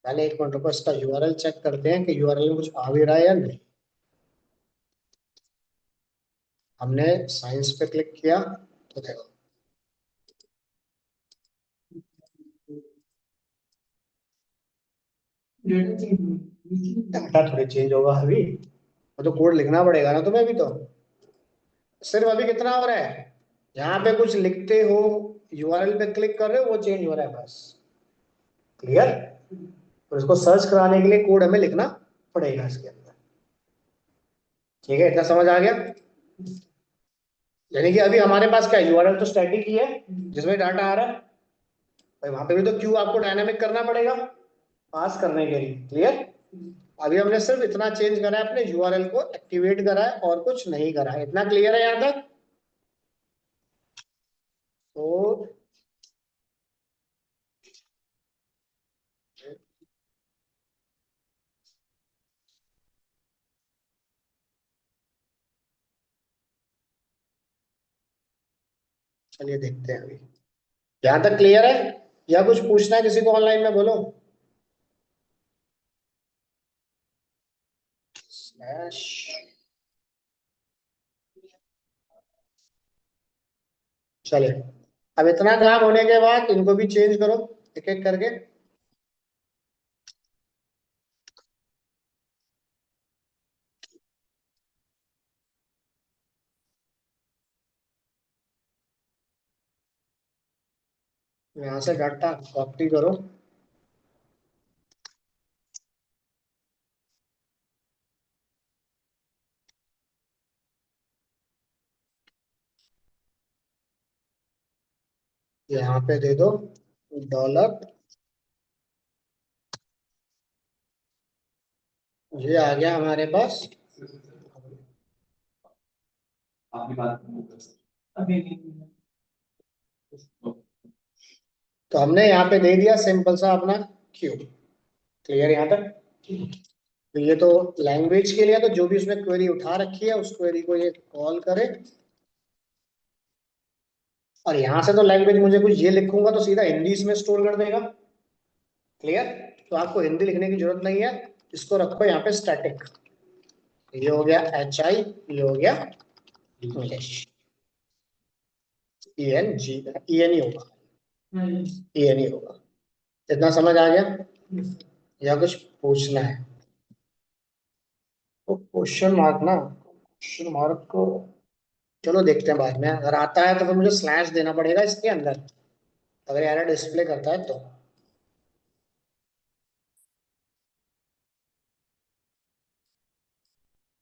पहले एक मिनट रुको, इसका यूआरएल चेक करते हैं कि यूआरएल में कुछ आ भी रहा है या नहीं। हमने साइंस पे क्लिक किया तो देखो डाटा थोड़ी चेंज होगा अभी। वो तो कोड लिखना पड़ेगा ना तुम्हें भी तो। सिर्फ अभी कितना हो रहा है? यहाँ पे कुछ लिखते हो, यूआरएल पे क्लिक कर रहे हो, वो चेंज हो रहा है बस। क्लियर? तो इसको सर्च कराने के लिए कोड हमें लिखना पड़ेगा इसके अंदर। ठीक है, इतना समझ आ गया? यानी कि अभी हमारे पास क्या, यूआरएल तो स्टैटिक ही है जिसमें डाटा आ रहा है। भाई वहां पे भी तो क्यू आपको डायनामिक करना पड़ेगा पास करने के लिए। क्लियर? अभी हमने सिर्फ इतना चेंज करा है, अपने यूआरएल को एक्टिवेट करा है और कुछ नहीं करा है। इतना क्लियर है यहाँ तक? तो चलिए देखते हैं अभी। यहाँ तक क्लियर है या कुछ पूछना है किसी को ऑनलाइन में? बोलो। स्लैश। चलिए, अब इतना काम होने के बाद इनको भी चेंज करो एक एक करके। यहाँ से डाटा कॉपी करो। यहाँ पे दे दो डॉलर। ये आ गया हमारे पास। तो हमने यहाँ पे दे दिया सिंपल सा अपना क्यू। क्लियर यहाँ तक? तो ये तो लैंग्वेज के लिए, तो जो भी उसने क्वेरी उठा रखी है उस क्वेरी को ये कॉल करे। और यहाँ से तो लैंग्वेज मुझे कुछ ये लिखूंगा तो सीधा हिंदी इसमें स्टोर कर देगा। क्लियर? तो आपको हिंदी लिखने की जरूरत नहीं है। इसको रखो यहाँ पे स्टैटिक। ये हो गया HI, ये हो गया इंग्लिश। ENG, EN ही होगा, EN ही होगा। इतना समझ आ गया या कुछ पूछना है? तो क्वेश्चन मार्क ना, मार्क को चलो देखते हैं बाद में, अगर आता है तो फिर मुझे स्लैश देना पड़ेगा इसके अंदर, अगर एरर डिस्प्ले करता है तो।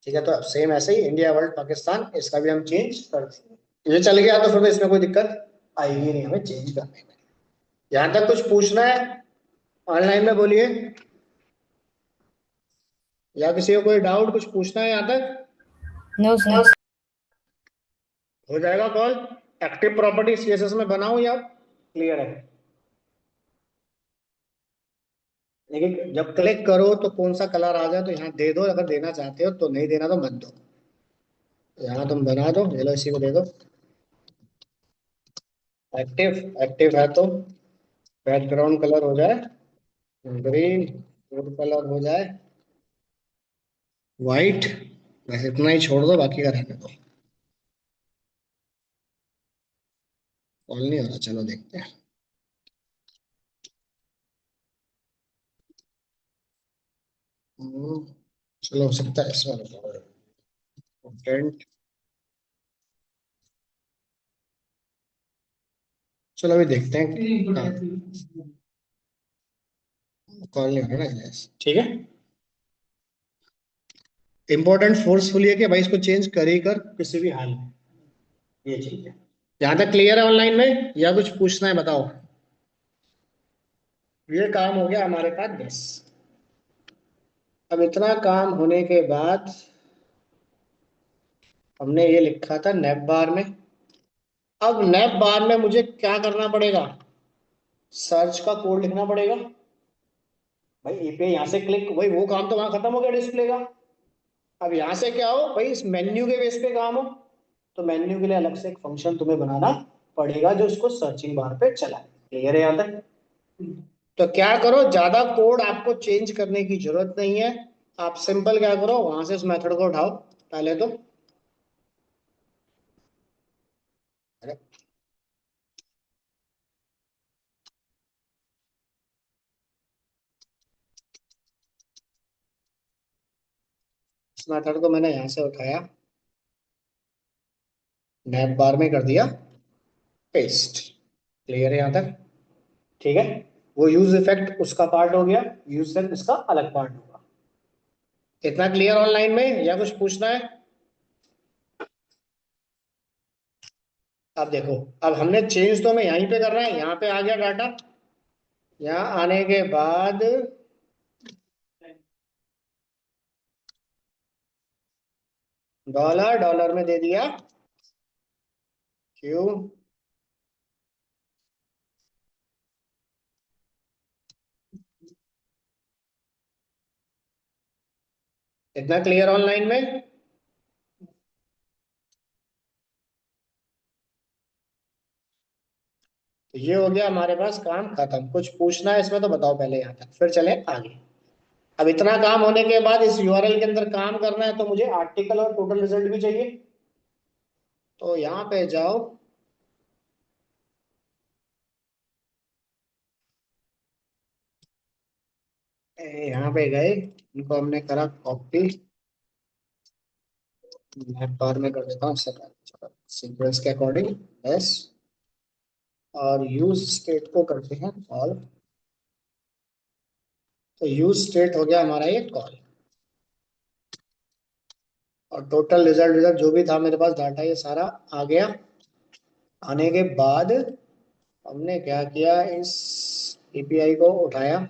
ठीक है, तो अब सेम ऐसे ही इंडिया वर्ल्ड पाकिस्तान इसका भी हम चेंज कर देंगे। ये चल गया तो फिर तो इसमें कोई दिक्कत आएगी नहीं हमें चेंज करने में। यहाँ तक कुछ पूछना है ऑनलाइन में बोलिए, या किसी को कोई डाउट कुछ पूछना है यहाँ तक? No sir. हो जाएगा कॉल। एक्टिव प्रॉपर्टी सीएसएस में बनाऊं या क्लियर है? लेकिन जब क्लिक करो तो कौन सा कलर आ जाए तो यहाँ दे दो, अगर देना चाहते हो तो, नहीं देना तो मत दो। यहाँ तुम बना दो, ये लो इसी को दे दो एक्टिव। एक्टिव है तो बैकग्राउंड कलर हो जाए ग्रीन, फूड कलर हो जाए व्हाइट। बस इतना ही छोड़ दो, बाकी का रहने दो। कॉल नहीं हो रहा, चलो देखते हैं। हम्म, चलो हो सकता है इसमें कंटेंट। चलो अभी देखते हैं। हाँ, कॉल नहीं हो रहा ना, yes, ठीक है। इंपॉर्टेंट फोर्सफुली है कि भाई इसको चेंज कर ही कर किसी भी हाल में, ये चीज है। यहाँ तक क्लियर है ऑनलाइन में, या कुछ पूछना है बताओ? ये काम हो गया हमारे पास बस। अब इतना काम होने के बाद हमने ये लिखा था नेप बार में। अब नेप बार में मुझे क्या करना पड़ेगा? सर्च का कोड लिखना पड़ेगा। भाई एपीआई यहाँ से क्लिक, भाई वो काम तो वहां खत्म हो गया डिस्प्ले का। अब यहाँ से क्या हो भाई, इस मेन्यू के बेस पे काम हो, तो मेन्यू के लिए अलग से एक फंक्शन तुम्हें बनाना पड़ेगा जो इसको सर्चिंग बार पे चलाए। क्लियर है यहाँ तक? तो क्या करो, ज्यादा कोड आपको चेंज करने की जरूरत नहीं है। आप सिंपल क्या करो, वहां से इस मेथड को उठाओ पहले तो। अरे, इस मेथड को मैंने यहां से उठाया, नैप बार में कर दिया पेस्ट। क्लियर है यहाँ तक? ठीक है। वो यूज इफेक्ट उसका पार्ट हो गया, यूज इफेक्ट इसका अलग पार्ट होगा। इतना क्लियर ऑनलाइन में, या कुछ पूछना है? अब देखो, अब हमने चेंज तो हमें यहीं पे करना है, यहाँ पे आ गया डाटा। यहाँ आने के बाद डॉलर, डॉलर में दे दिया क्यू। इतना क्लियर ऑनलाइन में? तो ये हो गया हमारे पास काम खत्म। कुछ पूछना है इसमें तो बताओ पहले, यहाँ तक फिर चले आगे। अब इतना काम होने के बाद इस यूआरएल के अंदर काम करना है, तो मुझे आर्टिकल और टोटल रिजल्ट भी चाहिए। तो यहाँ पे जाओ, यहाँ पे गए, इनको हमने करा कॉपी, मैं बार में कर देता हूँ सीक्वेंस के अकॉर्डिंग। यस, और यूज स्टेट को करते हैं कॉल। तो यूज स्टेट हो गया हमारा ये कॉल, और टोटल रिजल्ट रिजल्ट जो भी था मेरे पास डाटा ये सारा आ गया। आने के बाद हमने क्या किया, इस एपीआई को उठाया।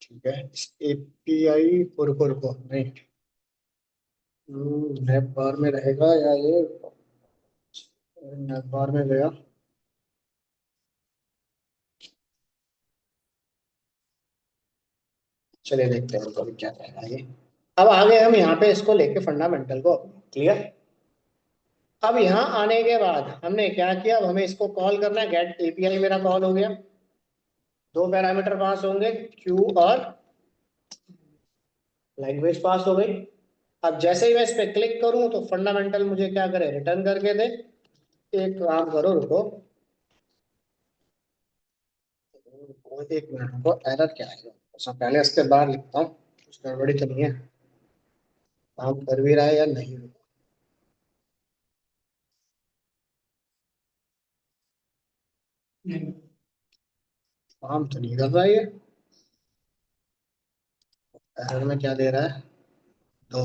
ठीक है, इस एपीआई को नहीं, नेप बार में रहेगा या ये नेप बार में गया। चलिए देखते हैं तो अभी क्या रहेगा ये। अब आ गए हम यहाँ पे इसको लेके फंडामेंटल को। क्लियर? अब यहाँ आने के बाद हमने क्या किया, अब हमें इसको कॉल करना है। गेट एपीआई मेरा कॉल हो गया, दो पैरामीटर पास होंगे, क्यू और लैंग्वेज पास हो गई। अब जैसे ही मैं इस पे क्लिक करूं तो फंडामेंटल मुझे क्या करे, रिटर्न करके दे। एक काम करो, रुको, एक मिनट रुको, एरर क्या है? अच्छा, पहले इसके बाहर लिखता हूँ, कुछ गड़बड़ी तो नहीं है। काम कर भी रहा है या नहीं। काम तो नहीं कर रहा है ये। एरर में क्या दे रहा है? तो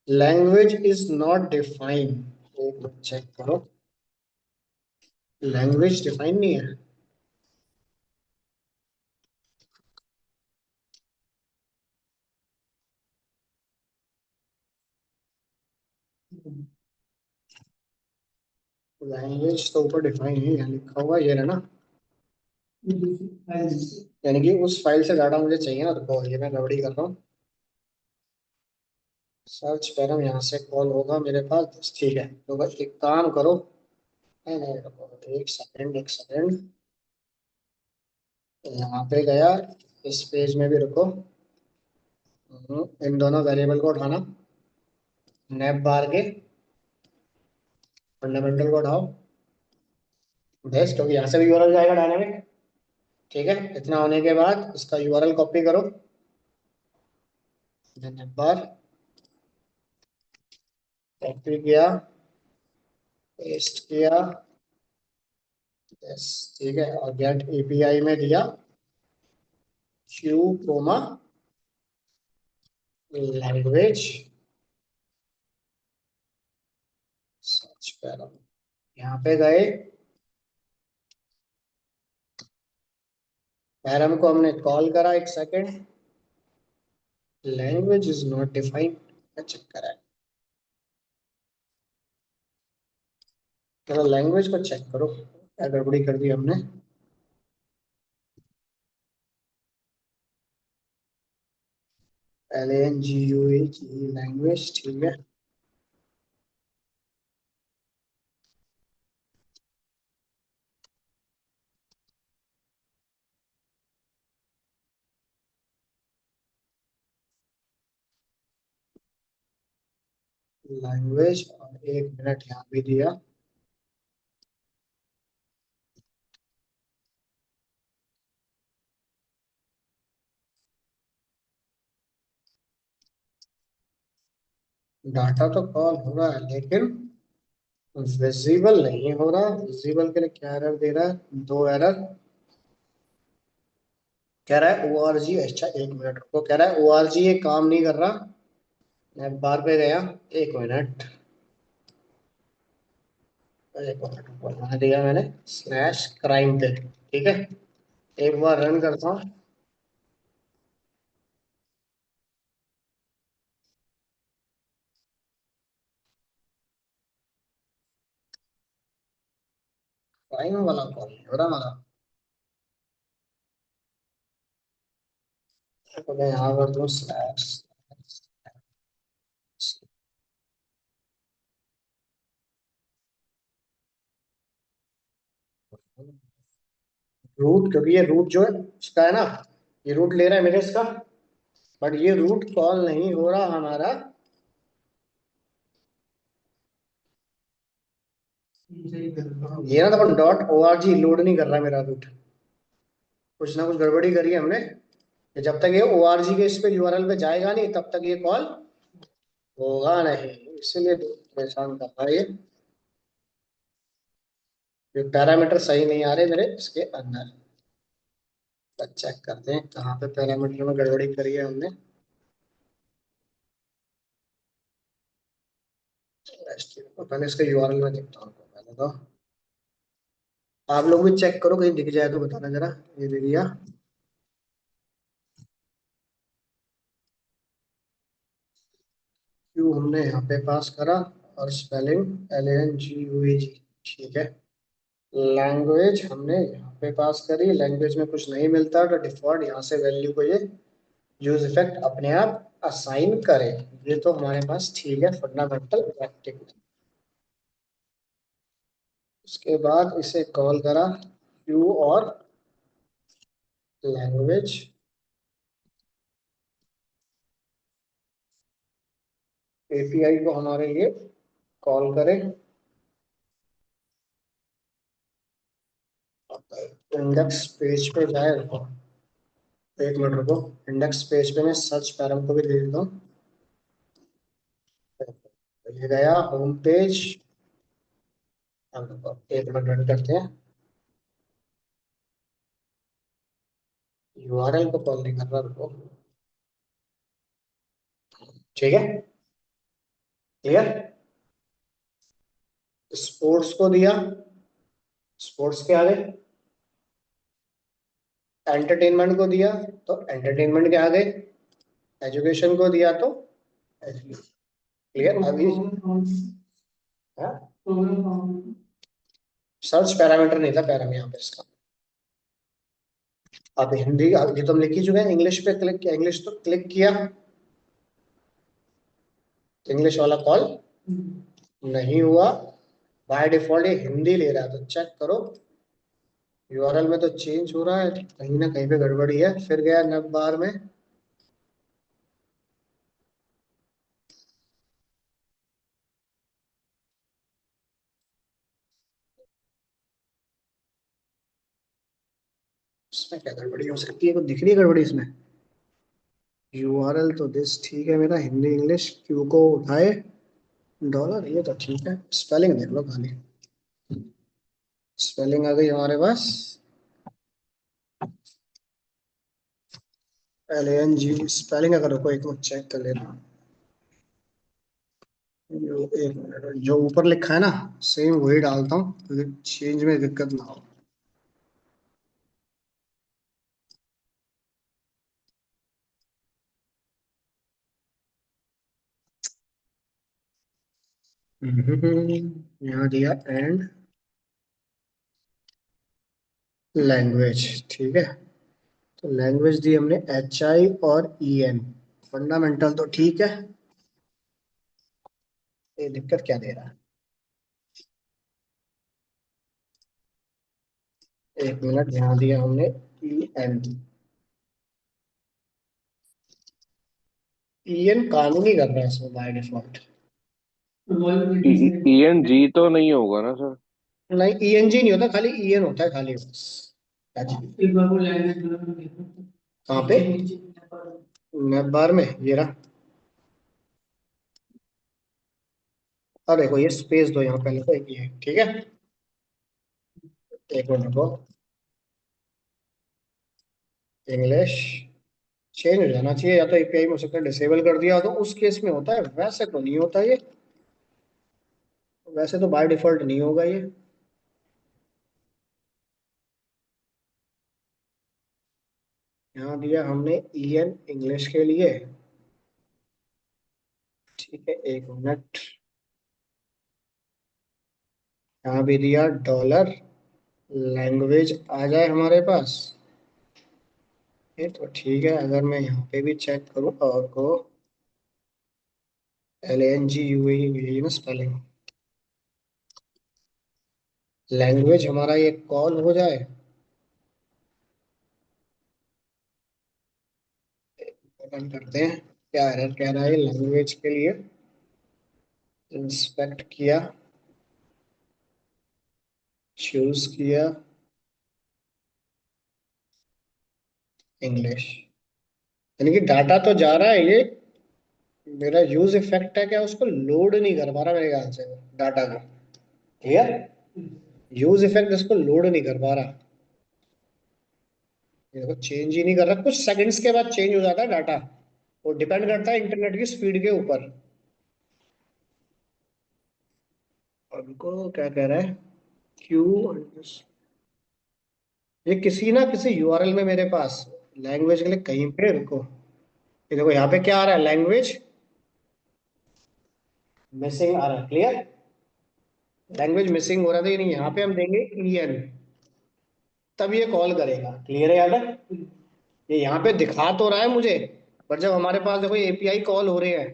लैंग्वेज इज नॉट डिफाइंड। एक मिनट चेक करो। लैंग्वेज डिफाइन नहीं है। लैंग्वेज तो ऊपर डिफाइन है, यहाँ लिखा हुआ ये है ना। यानी कि उस फाइल से डाटा मुझे चाहिए ना, तो ये मैं गड़बड़ी कर रहा हूँ। सर्च पैरम यहाँ से कॉल होगा मेरे पास, ठीक है। तो बस एक काम करो। नहीं नहीं रुको, एक सेकंड एक सेकंड। यहाँ पे गया, इस पेज में भी रुको। इन दोनों वेरिएबल को उठाना, नैप बार के फंडामेंटल को उठाओ। बेस्ट होगी, यहाँ से भी यूआरएल जाएगा डायनामिक। ठीक है, इतना होने के बाद इसका यूआरएल कॉपी करो। नैप बार कॉपी किया, पेस्ट किया। यस, ठीक है। और गेट एपीआई में दिया Q comma language search param. यहाँ पे गए, पैरम को हमने कॉल करा। एक second, language is not defined, क्या चक्कर है? चलो लैंग्वेज को चेक करो, क्या गड़बड़ी कर दी हमने। LANGUAGE लैंग्वेज, ठीक है। लैंग्वेज, और एक मिनट यहाँ भी दिया। डाटा तो कॉल हो रहा है लेकिन विजिबल नहीं हो रहा। विजिबल के लिए क्या एरर दे रहा है? दो एरर। कह रहा है ORG, अच्छा एक मिनट रुको, कह रहा है ORG ये काम नहीं कर रहा। मैं बार पे गया, एक मिनट, एक मिनट रुको, यहाँ दिया मैंने स्लैश क्राइम पे, ठीक है। एक बार रन करता हूँ। क्राइम वाला कॉल नहीं हो रहा हमारा। तो मैं यहाँ कर दूँ स्लैश। रूट, क्योंकि ये रूट जो है इसका है ना, ये रूट ले रहा है मेरे इसका, बट ये रूट कॉल नहीं हो रहा हमारा। ये ना तो डॉट ORG लोड नहीं कर रहा मेरा रूट। कुछ ना कुछ गड़बड़ी करी है हमने, कि जब तक ये ORG के इस पे यूआरएल पे जाएगा नहीं तब तक ये कॉल होगा नहीं। इसीलिए परेशान कर रहा है ये पैरामीटर सही नहीं आ रहे मेरे इसके अंदर। तो चेक करते हैं कहाँ पे पैरामीटर में गड़बड़ी करी है हमने। पहले इसका यूआरएल में देखता हूँ पहले तो। आप लोग भी चेक करो, कहीं दिख जाए तो बताना जरा। ये दे दिया, क्यू हमने यहाँ पे पास करा, और स्पेलिंग LANGUAG, ठीक है। लैंग्वेज हमने यहाँ पे पास करी, लैंग्वेज में कुछ नहीं मिलता तो डिफॉल्ट यहाँ से वैल्यू को ये यूज इफेक्ट अपने आप असाइन करे। ये तो हमारे पास ठीक है, फंडामेंटल एक्टिविटी। उसके बाद इसे कॉल करा क्यू और लैंग्वेज। एपीआई को हमारे लिए कॉल करें। इंडेक्स पेज पे जाए, रुको एक मिनट रुको। इंडेक्स पेज पे मैं सर्च पैरम को भी दे देता हूँ। ये गया होम पेज। अब एक मिनट रन करते हैं। यूआरएल को कॉल नहीं कर रहा, रुको। ठीक है, क्लियर। स्पोर्ट्स को दिया, स्पोर्ट्स के आगे। एंटरटेनमेंट को दिया तो एंटरटेनमेंट के आगे। एजुकेशन को दिया तो एजुकेशन। क्लियर अभी। सर्च पैरामीटर नहीं था, पैरामीटर यहाँ पे इसका। अब हिंदी अभी तो हम लिख ही चुके हैं। इंग्लिश पे क्लिक किया, इंग्लिश तो क्लिक किया, इंग्लिश वाला कॉल नहीं हुआ। बाय डिफॉल्ट ये हिंदी ले रहा है, तो चेक करो। यूआरएल में तो चेंज हो रहा है, कहीं ना कहीं पे गड़बड़ी है। फिर गया नब बार में। इसमें क्या गड़बड़ी हो सकती है, कुछ दिख रही है गड़बड़ी इसमें? यूआरएल तो दिस ठीक है मेरा, हिंदी इंग्लिश। क्यू को उठाए, डॉलर, ये तो ठीक है। स्पेलिंग देख लो खाली। स्पेलिंग आ गई हमारे पास। LANG स्पेलिंग, अगर रुको एक मिनट चेक कर लेना। एक मिनट, जो ऊपर लिखा है ना सेम वही डालता हूँ, क्योंकि चेंज में दिक्कत ना हो। यहाँ दिया एंड लैंग्वेज, ठीक है। तो लैंग्वेज दी हमने HI और EN। फंडामेंटल तो ठीक है। ये दिक्कत क्या दे रहा है? एक मिनट, यहाँ दिया हमने EN। EN काम ही नहीं कर रहा है इसमें बाय डिफॉल्ट। ENG तो नहीं होगा ना सर? नहीं, ENG नहीं होता, खाली EN होता है खाली बस। कहाँ पे? मैप बार में ये रहा। अब देखो ये स्पेस दो यहाँ पहले तो, एक ये ठीक है। एक मिनट को, इंग्लिश चेंज हो जाना चाहिए, या तो API में हो सकता है डिसेबल कर दिया हो, तो उस केस में होता है। वैसे तो नहीं होता ये, वैसे तो बाय डिफॉल्ट नहीं होगा ये। यहाँ दिया हमने EN इंग्लिश के लिए, ठीक है। एक मिनट, यहाँ भी दिया डॉलर, लैंग्वेज आ जाए हमारे पास। ये तो ठीक है। अगर मैं यहाँ पे भी चेक करूँ और को, LANG यही ना स्पेलिंग। लैंग्वेज हमारा ये कॉल हो जाए। रन करते हैं, क्या एरर कह रहा है लैंग्वेज के लिए। इंस्पेक्ट किया, चूज किया इंग्लिश, यानी कि डाटा तो जा रहा है ये। मेरा यूज इफेक्ट है क्या, उसको लोड नहीं कर पा रहा मेरे ख्याल से डाटा को। क्लियर, यूज इफेक्ट इसको लोड नहीं कर पा रहा। ये देखो चेंज ही नहीं कर रहा, कुछ सेकंड्स के बाद चेंज हो जाता है डाटा। वो डिपेंड करता है इंटरनेट की स्पीड के ऊपर। और उनको क्या कह रहा है, क्यू, ये किसी ना किसी यूआरएल में मेरे पास लैंग्वेज के लिए कहीं पे, रुको। ये देखो यहाँ पे क्या आ रहा है, लैंग्वेज मिसिंग आ रहा है। क्लियर, लैंग्वेज मिसिंग हो रहा था, यानी यहाँ पे हम देंगे EN, तब ये कॉल करेगा। क्लियर है, याद है? ये यहाँ पे दिखा तो रहा है मुझे, पर जब हमारे पास देखो API कॉल हो रहे हैं,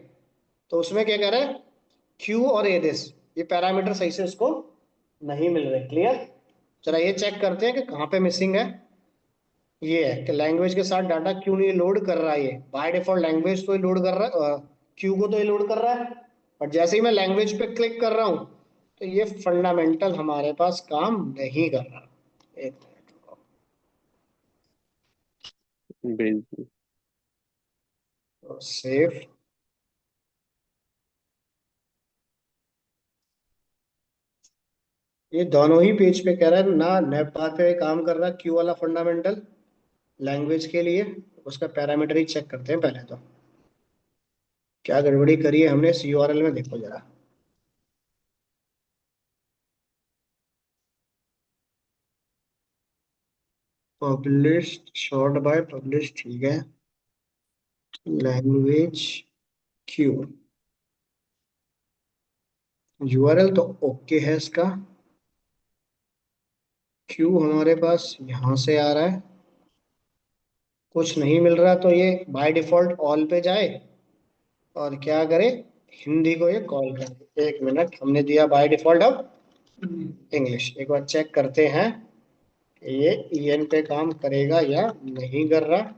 तो उसमें क्या कह रहा है, क्यू और एदिस, ये पैरामीटर सही से उसको नहीं मिल रहे। क्लियर, चला ये चेक करते हैं कि कहाँ पे मिसिंग है। ये है कि लैंग्वेज के साथ डाटा क्यों नहीं लोड कर रहा है। ये बाय डिफॉल्ट लैंग्वेज तो ही लोड कर रहा है, क्यू को तो ही लोड कर रहा है, और जैसे ही मैं लैंग्वेज पे क्लिक कर रहा हूँ, तो ये फंडामेंटल हमारे पास काम नहीं कर रहा। एक मिनट, बिल्कुल। सेव। ये दोनों ही पेज पे कह रहा है ना, नेटपाथ पे काम कर रहा है क्यू वाला फंडामेंटल लैंग्वेज के लिए। उसका पैरामीटर ही चेक करते हैं पहले तो। क्या गड़बड़ी करी है हमने इस यूआरएल में, देखो जरा। पब्लिश्ड शॉर्ट बाय पब्लिश, ठीक है। लैंग्वेज क्यू, यूआरएल तो ओके है इसका। क्यू हमारे पास यहाँ से आ रहा है, कुछ नहीं मिल रहा तो ये बाय डिफॉल्ट ऑल पे जाए और क्या करे, हिंदी को ये कॉल करे। एक मिनट, हमने दिया बाय डिफॉल्ट, अब इंग्लिश एक बार चेक करते हैं कि ये ईएन पे काम करेगा या नहीं कर रहा।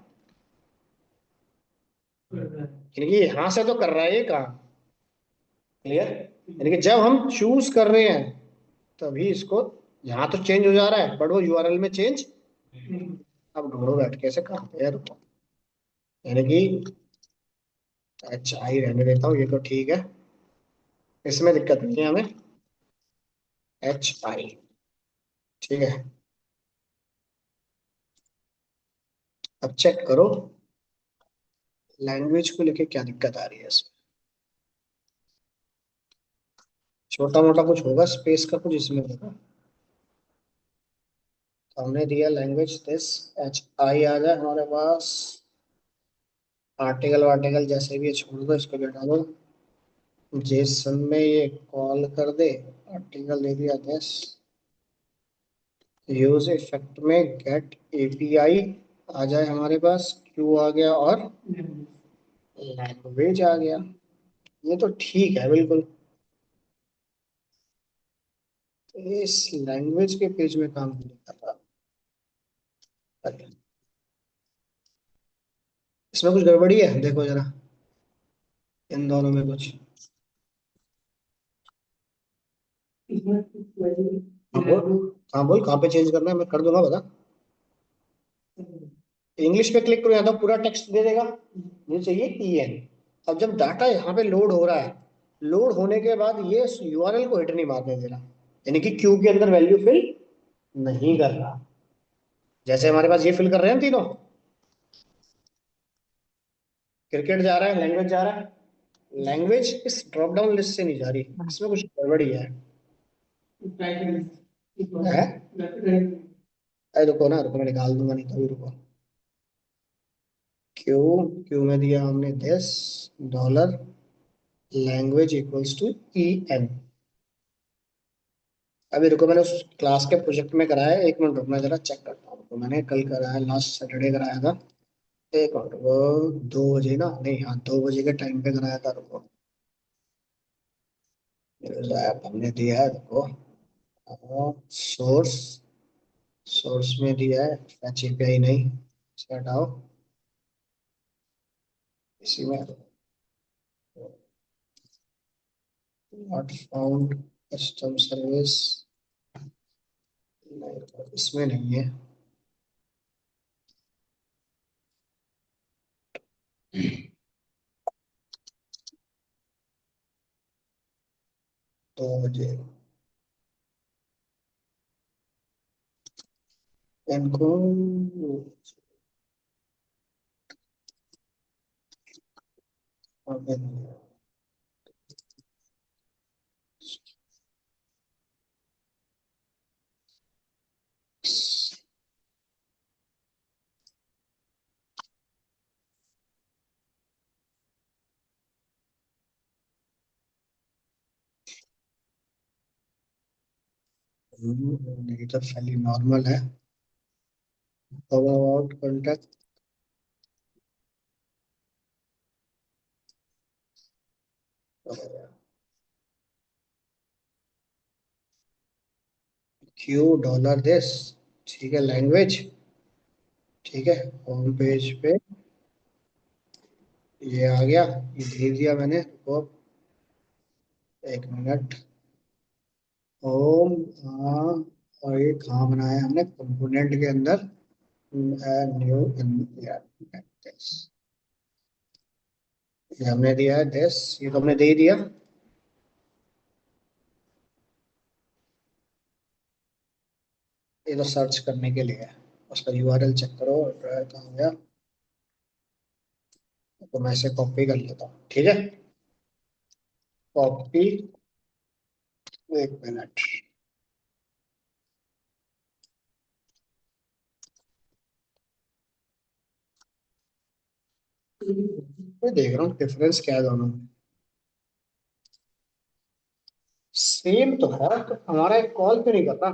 यानी कि यहाँ से तो कर रहा है ये काम। क्लियर, यानी कि जब हम चूज कर रहे हैं तभी इसको, यहाँ तो चेंज हो जा रहा है बट वो यूआरएल में चेंज। अब ढूंढो बैठ के ऐसे कहाँ पे है, रुको। यानी कि अच्छा ही रहने देता हूँ, ये तो ठीक है, इसमें दिक्कत नहीं है हमें। HI, ठीक है। अब चेक करो लैंग्वेज को लेके क्या दिक्कत आ रही है इसमें। छोटा मोटा कुछ होगा स्पेस का कुछ इसमें होगा। तो हमने दिया लैंग्वेज दिस, HI आ जाए हमारे पास। आर्टिकल वार्टिकल जैसे भी है छोड़ दो, इसको बैठा दो। जेसन में ये कॉल कर दे, आर्टिकल दे दिया दिस। यूज इफेक्ट में गेट एपीआई आ जाए हमारे पास, क्यू आ गया और लैंग्वेज आ गया। ये तो ठीक है बिल्कुल। तो ये इस लैंग्वेज के पेज में काम नहीं कर रहा। अरे, इसमें कुछ गड़बड़ी है, देखो जरा इन दोनों में कुछ। हाँ बोल, हाँ बोल, कहाँ पे चेंज करना है, मैं कर दूंगा, बता। इंग्लिश पे क्लिक करो, यहाँ तो पूरा टेक्स्ट दे देगा, मुझे चाहिए ईएन। अब जब डाटा यहाँ पे लोड हो रहा है, लोड होने के बाद ये यूआरएल को हिट नहीं मारने दे रहा, यानी कि क्यू के अंदर वैल्यू फिल नहीं कर रहा। जैसे हमारे पास ये फिल कर रहे हैं तीनों, क्रिकेट जा रहा है, लैंग्वेज जा रहा है, लैंग्वेज इस ड्रॉप डाउन लिस्ट से नहीं जा रही, इसमें कुछ गड़बड़ी है। है? अरे रुको ना, रुको मैं निकाल दूंगा, नहीं तो भी रुको। क्यू, क्यू में दिया हमने this dollar, language equals to EN। अभी रुको, मैंने उस क्लास के प्रोजेक्ट में कराया है, एक मिनट रुकना जरा चेक करता हूँ। तो मैंने कल कराया, लास्ट सैटरडे कराया था। एक मिनट, वो 2 बजे ना, नहीं हाँ 2 बजे के टाइम पे कराया था, रुको। ऐप हमने दिया है, रुको। सोर्स, सोर्स में दिया है, फैच एपीआई नहीं, इसे हटाओ। इसी में नॉट फाउंड कस्टम सर्विस, इसमें नहीं है। 2 बजे इनको, नहीं तो खाली नॉर्मल है। About contact, Q dollar this, ठीक है। लैंग्वेज, ठीक है। होम पेज पे ये आ गया, ये भेज दिया मैंने, वो एक मिनट। होम, हाँ। और ये कहाँ बनाया है हमने, कंपोनेंट के अंदर, न्यू, ये हमने दिया है दिस, ये तो हमने दे ही दिया। ये तो सर्च करने के लिए है। उसका यूआरएल चेक करो, कहाँ हो गया। तो मैं इसे कॉपी कर लेता हूँ, ठीक है। कॉपी, एक मिनट। मैं देख रहा हूँ डिफरेंस क्या है दोनों में। सेम तो है, तो हमारा एक कॉल क्यों नहीं कर रहा।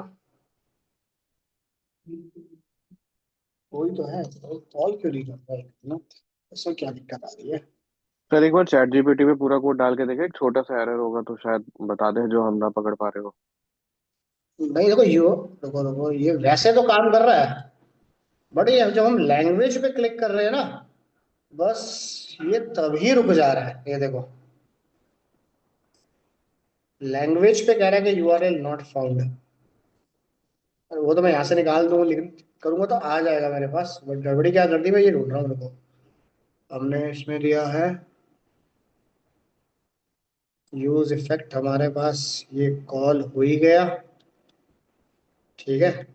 वही तो है, तो कॉल क्यों नहीं कर रहा है ना। इसमें क्या दिक्कत आ रही है। सर एक बार चैट जीपीटी पे पूरा कोड डाल के देखे, एक छोटा सा एरर होगा तो शायद बता दे जो हम ना पकड़ पा रहे हो। नहीं देखो, यो देखो देखो, ये वैसे तो काम कर रहा है, बट ये जब हम लैंग्वेज पे क्लिक कर रहे हैं ना, बस ये तभी रुक जा रहा है। ये देखो, लैंग्वेज पे कह रहा है कि यूआरएल नॉट फाउंड। वो तो मैं यहाँ से निकाल दूंगा, लेकिन करूंगा तो आ जाएगा मेरे पास। बट गड़बड़ी क्या कर दी, मैं ये ढूंढ रहा हूँ। देखो, हमने इसमें दिया है यूज इफेक्ट, हमारे पास ये कॉल हो ही गया, ठीक है।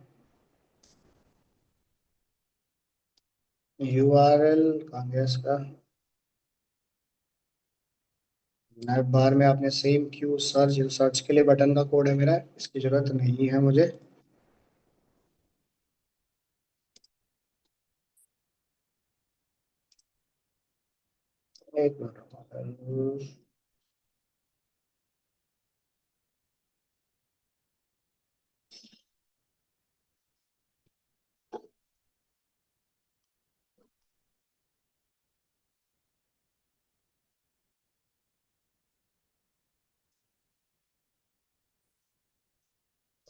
यूआरएल कहाँ गया इसका। नैप बार में आपने सेम क्यू सर्च, सर्च के लिए बटन का कोड है मेरा, इसकी जरूरत नहीं है मुझे। एक मिनट।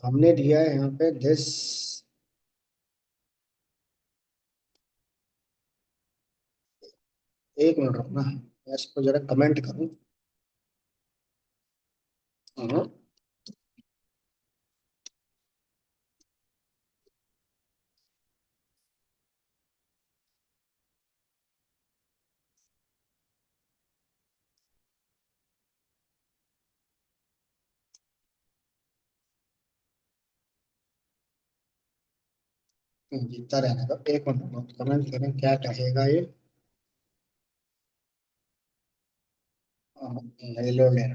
हमने दिया है यहाँ पे दिस। एक मिनट रुकना, मैं इसको जरा कमेंट करूँ। हाँ, जीता रहने दो, एक मिनट कमेंट करें क्या कहेगा ये। हेलो डेर,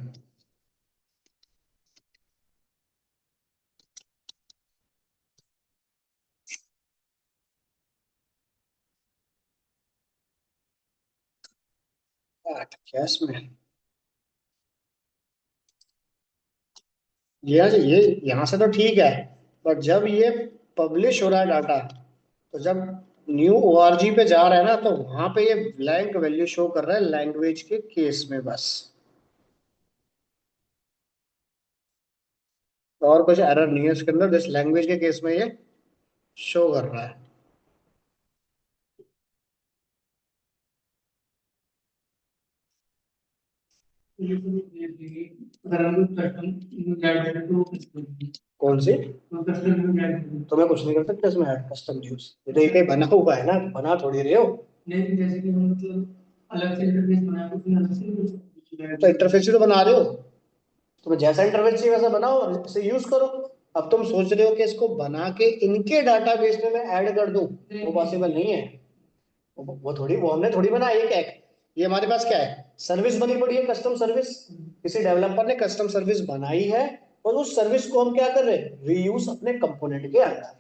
क्या इसमें। ये यहाँ से तो ठीक है, बट जब ये पब्लिश हो रहा है डाटा, तो जब न्यू ओआरजी पे जा रहा है ना, तो वहां पे ये ब्लैंक वैल्यू शो कर रहा है लैंग्वेज के केस में बस। और कुछ एरर नहीं है इसके अंदर, जिस लैंग्वेज के केस में ये शो कर रहा है। अगर हम कस्टम ऐड करें तो कौन सी, तो मैं कुछ नहीं कर सकता इसमें ऐड कस्टम यूज। ये तो एक बना हुआ है ना, बना थोड़ी रहे हो। नहीं, जैसे कि हम मतलब अलग से इंटरफेस बनाया तो फिर अलग से तो इंटरफेस ही तो बना रहे हो। तुम्हें जैसा इंटरफेस चाहिए वैसा बनाओ और इसे यूज करो। अब तुम सोच रहे हो कि इसको बना के इनके डाटाबेस में मैं ऐड कर दूं, वो पॉसिबल नहीं है। वो थोड़ी, वो हमने थोड़ी बना एक एक। ये हमारे पास क्या है, सर्विस बनी पड़ी है, कस्टम सर्विस। किसी डेवलपर ने कस्टम सर्विस बनाई है, और उस सर्विस को हम क्या कर रहे हैं, रीयूज अपने कंपोनेंट के अंदर।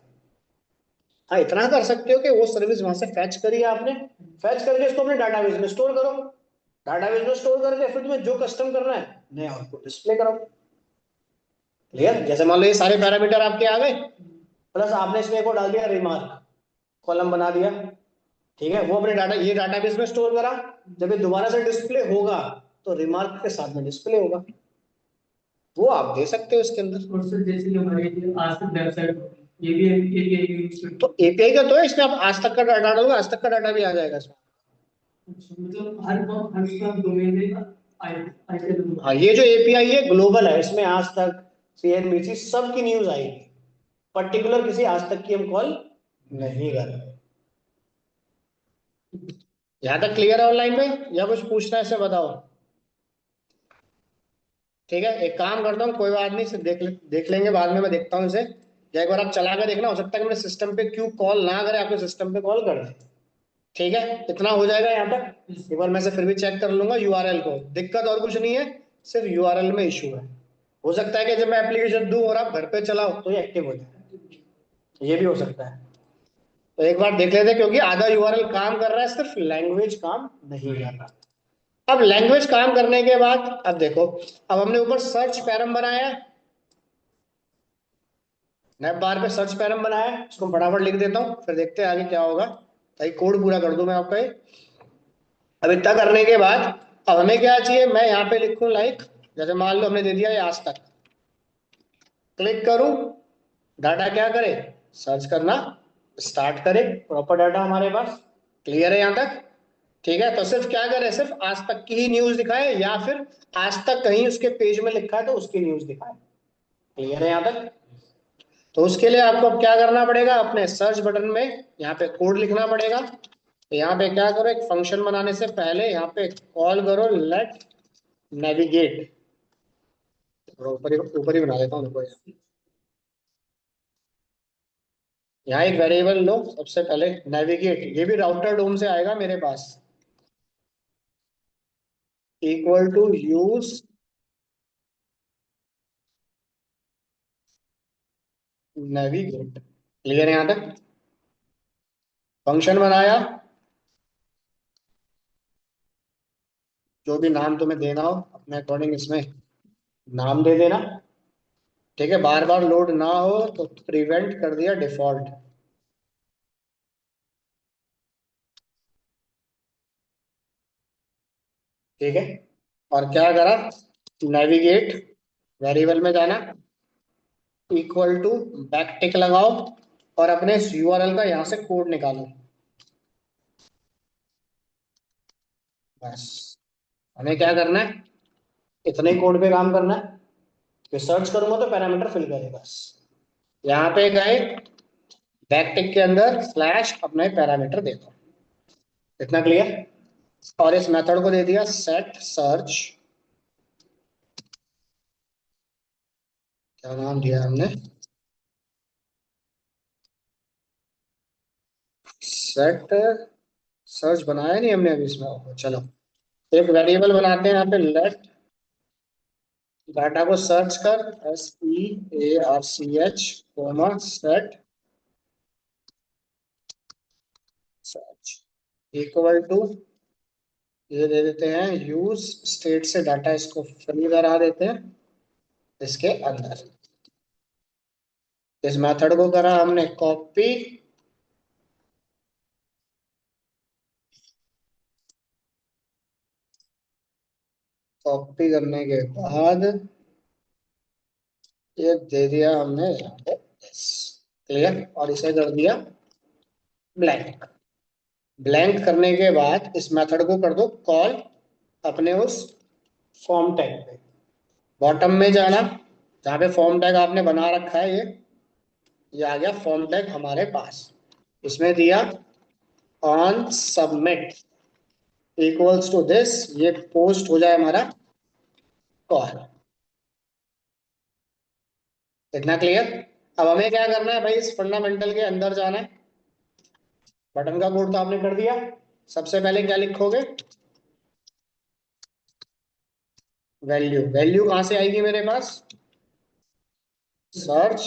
हाँ, इतना कर सकते हो कि वो सर्विस वहां से फैच करी है आपने, फैच करके इसको अपने डाटाबेस में स्टोर करो। डाटाबेस में स्टोर करके फिर तुम्हें जो कस्टम करना है नया आउटपुट डिस्प्ले कराओ। क्लियर। जैसे मान लो ये सारे पैरामीटर आपके आ गए, प्लस आपने इसमें एक और डाल दिया रिमार्क, कॉलम बना दिया, ठीक है। वो अपने डाटा, ये डाटाबेस में स्टोर करा, जब ये दोबारा से डिस्प्ले होगा तो रिमार्क के साथ में डिस्प्ले होगा। वो आप दे सकते हो इसके अंदर। और सर जैसे कि हमारी जो आज तक वेबसाइट होती है, ये भी एपीआई यूज करते हैं। तो एपीआई का तो है इसमें, आप आज तक का डाटा डालोगे, आज तक का डाटा भी आ जाएगा इसमें। अच्छा, मतलब हर का डोमेन है आईपी। हाँ, ये जो एपीआई है ग्लोबल है, इसमें आज तक, सीएनबीसी सबकी न्यूज आएगी। पर्टिकुलर किसी आज तक की हम कॉल नहीं कर रहे। यहाँ तक क्लियर है ऑनलाइन में, या कुछ पूछना है इसे बताओ। ठीक है, एक काम करता हूँ, कोई बात नहीं, इसे देख लेंगे बाद में, मैं देखता हूँ इसे। या एक बार आप चला के देखना, हो सकता है कि मेरे सिस्टम पे क्यों कॉल ना करे, आपके सिस्टम पे कॉल कर दे। ठीक है, इतना हो जाएगा यहाँ तक। एक बार मैं से फिर भी चेक कर लूंगा यूआरएल को, दिक्कत और कुछ नहीं है, सिर्फ यूआरएल में इशू है। हो सकता है कि जब मैं एप्लीकेशन दूं और आप घर पे चलाओ तो ये एक्टिव हो जाए, ये भी हो सकता है। तो एक बार देख लेते हैं, क्योंकि आधा यूआरएल काम कर रहा है, सिर्फ लैंग्वेज काम नहीं कर रहा। अब लैंग्वेज काम करने के बाद अब देखो, अब हमने ऊपर सर्च पैरम बनाया है, नैप बार पे सर्च पैरम बनाया है, इसको फटाफट लिख देता हूँ, फिर देखते हैं आगे क्या होगा, ताकि कोड पूरा कर दूं मैं आपका ये। अब इतना करने के बाद अब हमें क्या चाहिए, मैं यहाँ पे लिखूं लाइक, जैसे मान लो हमने दे दिया ये आज तक, क्लिक करूं, डाटा क्या करे, सर्च करना स्टार्ट करे, प्रॉपर डाटा हमारे पास क्लियर है यहाँ तक। ठीक है, तो सिर्फ क्या करे, सिर्फ आज तक की ही न्यूज दिखाए, या फिर आज तक कहीं उसके पेज में लिखा है तो उसकी न्यूज दिखाए। क्लियर है यहाँ तक। तो उसके लिए आपको अब क्या करना पड़ेगा, अपने सर्च बटन में यहाँ पे कोड लिखना पड़ेगा। तो यहाँ पे क्या करो, एक फंक्शन बनाने से पहले यहाँ पे कॉल करो लेट नेविगेट, ऊपर ही बना देता हूँ देखो। यहाँ एक वेरिएबल लो सबसे पहले नेविगेट, ये भी राउटर डोम से आएगा मेरे पास, equal to use navigate. Clear है यहाँ तक। फंक्शन बनाया, जो भी नाम तुम्हें देना हो अपने अकॉर्डिंग इसमें नाम दे देना। ठीक है, बार बार लोड ना हो तो प्रिवेंट कर दिया डिफॉल्ट। ठीक है, और क्या करा, नेविगेट वेरिएबल में जाना, इक्वल टू बैक टिक लगाओ, और अपने यूआरएल का यहाँ से कोड निकालो। बस हमें क्या करना है, इतने ही कोड पे काम करना है। कि सर्च करूंगा तो पैरामीटर फिल करे बस। यहाँ पे गए, बैक टिक के अंदर स्लैश अपने पैरामीटर दे दो। इतना क्लियर। और इस मेथड को दे दिया सेट सर्च, क्या नाम दिया हमने, सेट सर्च बनाया नहीं हमने अभी इसमें, चलो एक वेरिएबल बनाते हैं यहाँ पे, लेट डाटा को सर्च कर, SEARCH comma set search, equal to, ये दे देते हैं यूज स्टेट से डाटा इसको फ्री करा देते हैं इसके अंदर। इस मेथड को करा हमने कॉपी, कॉपी करने के बाद ये दे दिया हमने यहाँ पे क्लियर, और इसे कर दिया ब्लैंक। ब्लैंक करने के बाद इस मेथड को कर दो कॉल अपने उस फॉर्म टैग पे, बॉटम में जाना, जहाँ पे फॉर्म टैग आपने बना रखा है ये आ गया फॉर्म टैग हमारे पास। इसमें दिया on submit equals to this, ये पोस्ट हो जाए हमारा कॉल। इतना क्लियर। अब हमें क्या करना है भाई, इस फंडामेंटल के अंदर जाना है। बटन का कोड तो आपने कर दिया, सबसे पहले क्या लिखोगे, वैल्यू। वैल्यू कहाँ से आएगी मेरे पास, सर्च,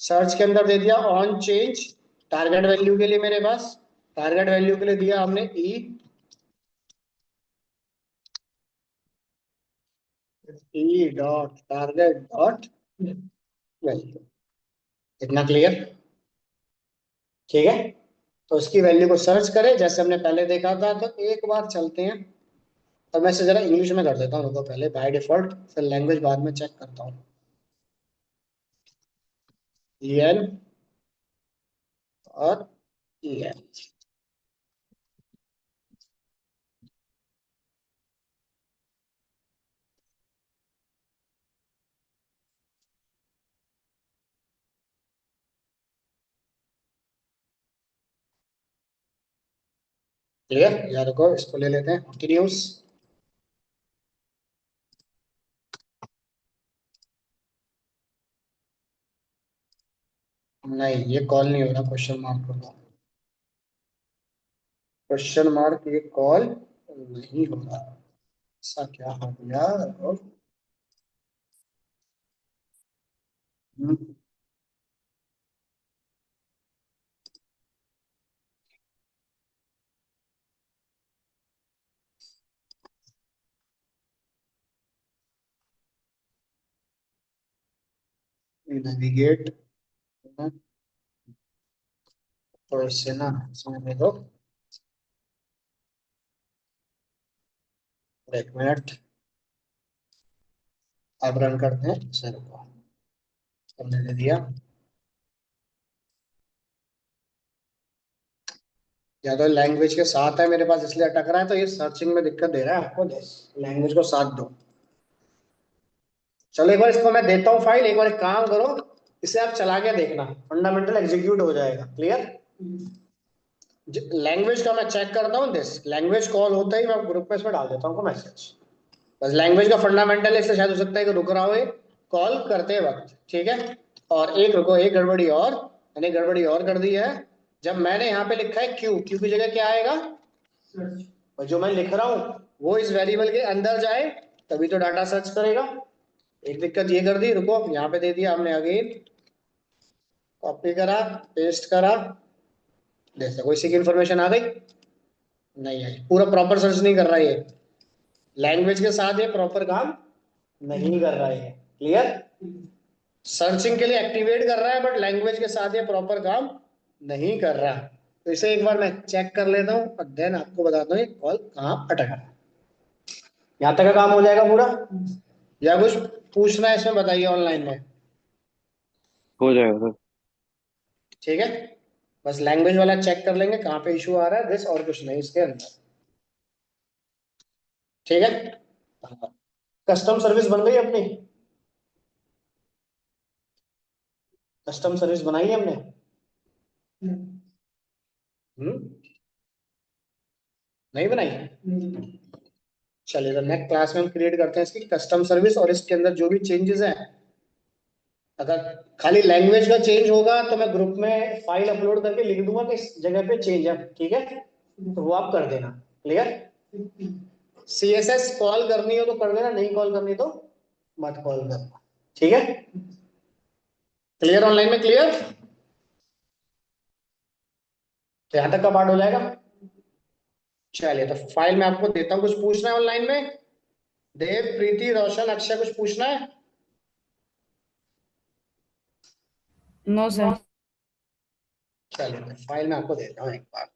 सर्च के अंदर दे दिया ऑन चेंज, टारगेट वैल्यू के लिए मेरे पास, टारगेट वैल्यू के लिए दिया हमने E dot target dot value. इतना क्लियर। ठीक है, तो उसकी वैल्यू को सर्च करें जैसे हमने पहले देखा था। तो एक बार चलते हैं, तो मैं इसे जरा इंग्लिश में कर देता हूँ, रुको पहले बाय डिफॉल्ट, फिर लैंग्वेज बाद में चेक करता हूँ। EN और EN। क्लियर, यार को इसको ले लेते हैं कंटिन्यूस। नहीं, ये कॉल नहीं हो रहा, क्वेश्चन मार्क कर दो। क्वेश्चन मार्क, ये कॉल नहीं हो रहा। ऐसा क्या हो गया? नेविगेट, तो इससे ना, इसमें दे दो। एक मिनट, अब रन करते हैं सर को। हमने दे दिया। या तो लैंग्वेज के साथ है मेरे पास इसलिए अटक रहा है, तो ये सर्चिंग में दिक्कत दे रहा है आपको। लैंग्वेज को साथ दो। चलो एक बार इसको मैं देता हूँ फाइल, एक बार एक काम करो, इसे आप चला के देखना, फंडामेंटल एग्जीक्यूट हो जाएगा। क्लियर? लैंग्वेज का मैं चेक करता हूँ। दिस लैंग्वेज कॉल होता ही मैं ग्रुप में इसमें डाल देता हूँ मैसेज। बस लैंग्वेज का फंडामेंटल है, इससे शायद हो सकता है कि रुक रहा हो कॉल करते वक्त। ठीक है? और एक रुको, एक गड़बड़ी और, मैंने गड़बड़ी और कर दी है। जब मैंने यहाँ पे लिखा है क्यू, क्यू की जगह क्या आएगा? और जो मैं लिख रहा हूँ वो इस वेरिएबल के अंदर जाए, तभी तो डाटा सर्च करेगा। एक दिक्कत ये कर दी, रुको, यहाँ पे दे दिया हमने, अगेन कॉपी करा, पेस्ट करा। जैसे कोई सी की इन्फॉर्मेशन आ गई? नहीं आई। पूरा प्रॉपर सर्च नहीं कर रहा ये, लैंग्वेज के साथ ये प्रॉपर काम नहीं कर रहा है। क्लियर? सर्चिंग के लिए एक्टिवेट कर रहा है, बट लैंग्वेज के साथ ये प्रॉपर काम नहीं कर रहा। तो इसे एक बार मैं चेक कर लेता हूँ और देन आपको बताता हूँ ये कॉल कहाँ अटका है। यहाँ तक का काम हो जाएगा पूरा, या कुछ पूछना है इसमें बताइए ऑनलाइन में। हो जाएगा सर। ठीक है? बस लैंग्वेज वाला चेक कर लेंगे कहाँ पे इशू आ रहा है, दिस, और कुछ नहीं इसके अंदर। ठीक है? कस्टम सर्विस बन गई अपनी। कस्टम सर्विस बनाई है हमने। हम्म, नहीं बनाई? चलिए, तो नेक्स्ट क्लास में हम क्रिएट करते हैं इसकी कस्टम सर्विस, और इसके अंदर जो भी चेंजेस हैं, अगर खाली लैंग्वेज का चेंज होगा तो मैं ग्रुप में फाइल अपलोड करके लिख दूंगा कि इस जगह पे चेंज है। ठीक है? तो वो आप कर देना। क्लियर? सीएसएस कॉल करनी हो तो कर देना, नहीं कॉल करनी तो मत कॉल करना। ठीक है? क्लियर? ऑनलाइन में क्लियर? तो यहां तक का पार्ट हो जाएगा। चलिए, तो फाइल मैं आपको देता हूँ। कुछ पूछना है ऑनलाइन में? देव, प्रीति, रोशन, अक्षय, कुछ पूछना है? No sir. चलिए, फाइल मैं आपको देता हूँ एक बार।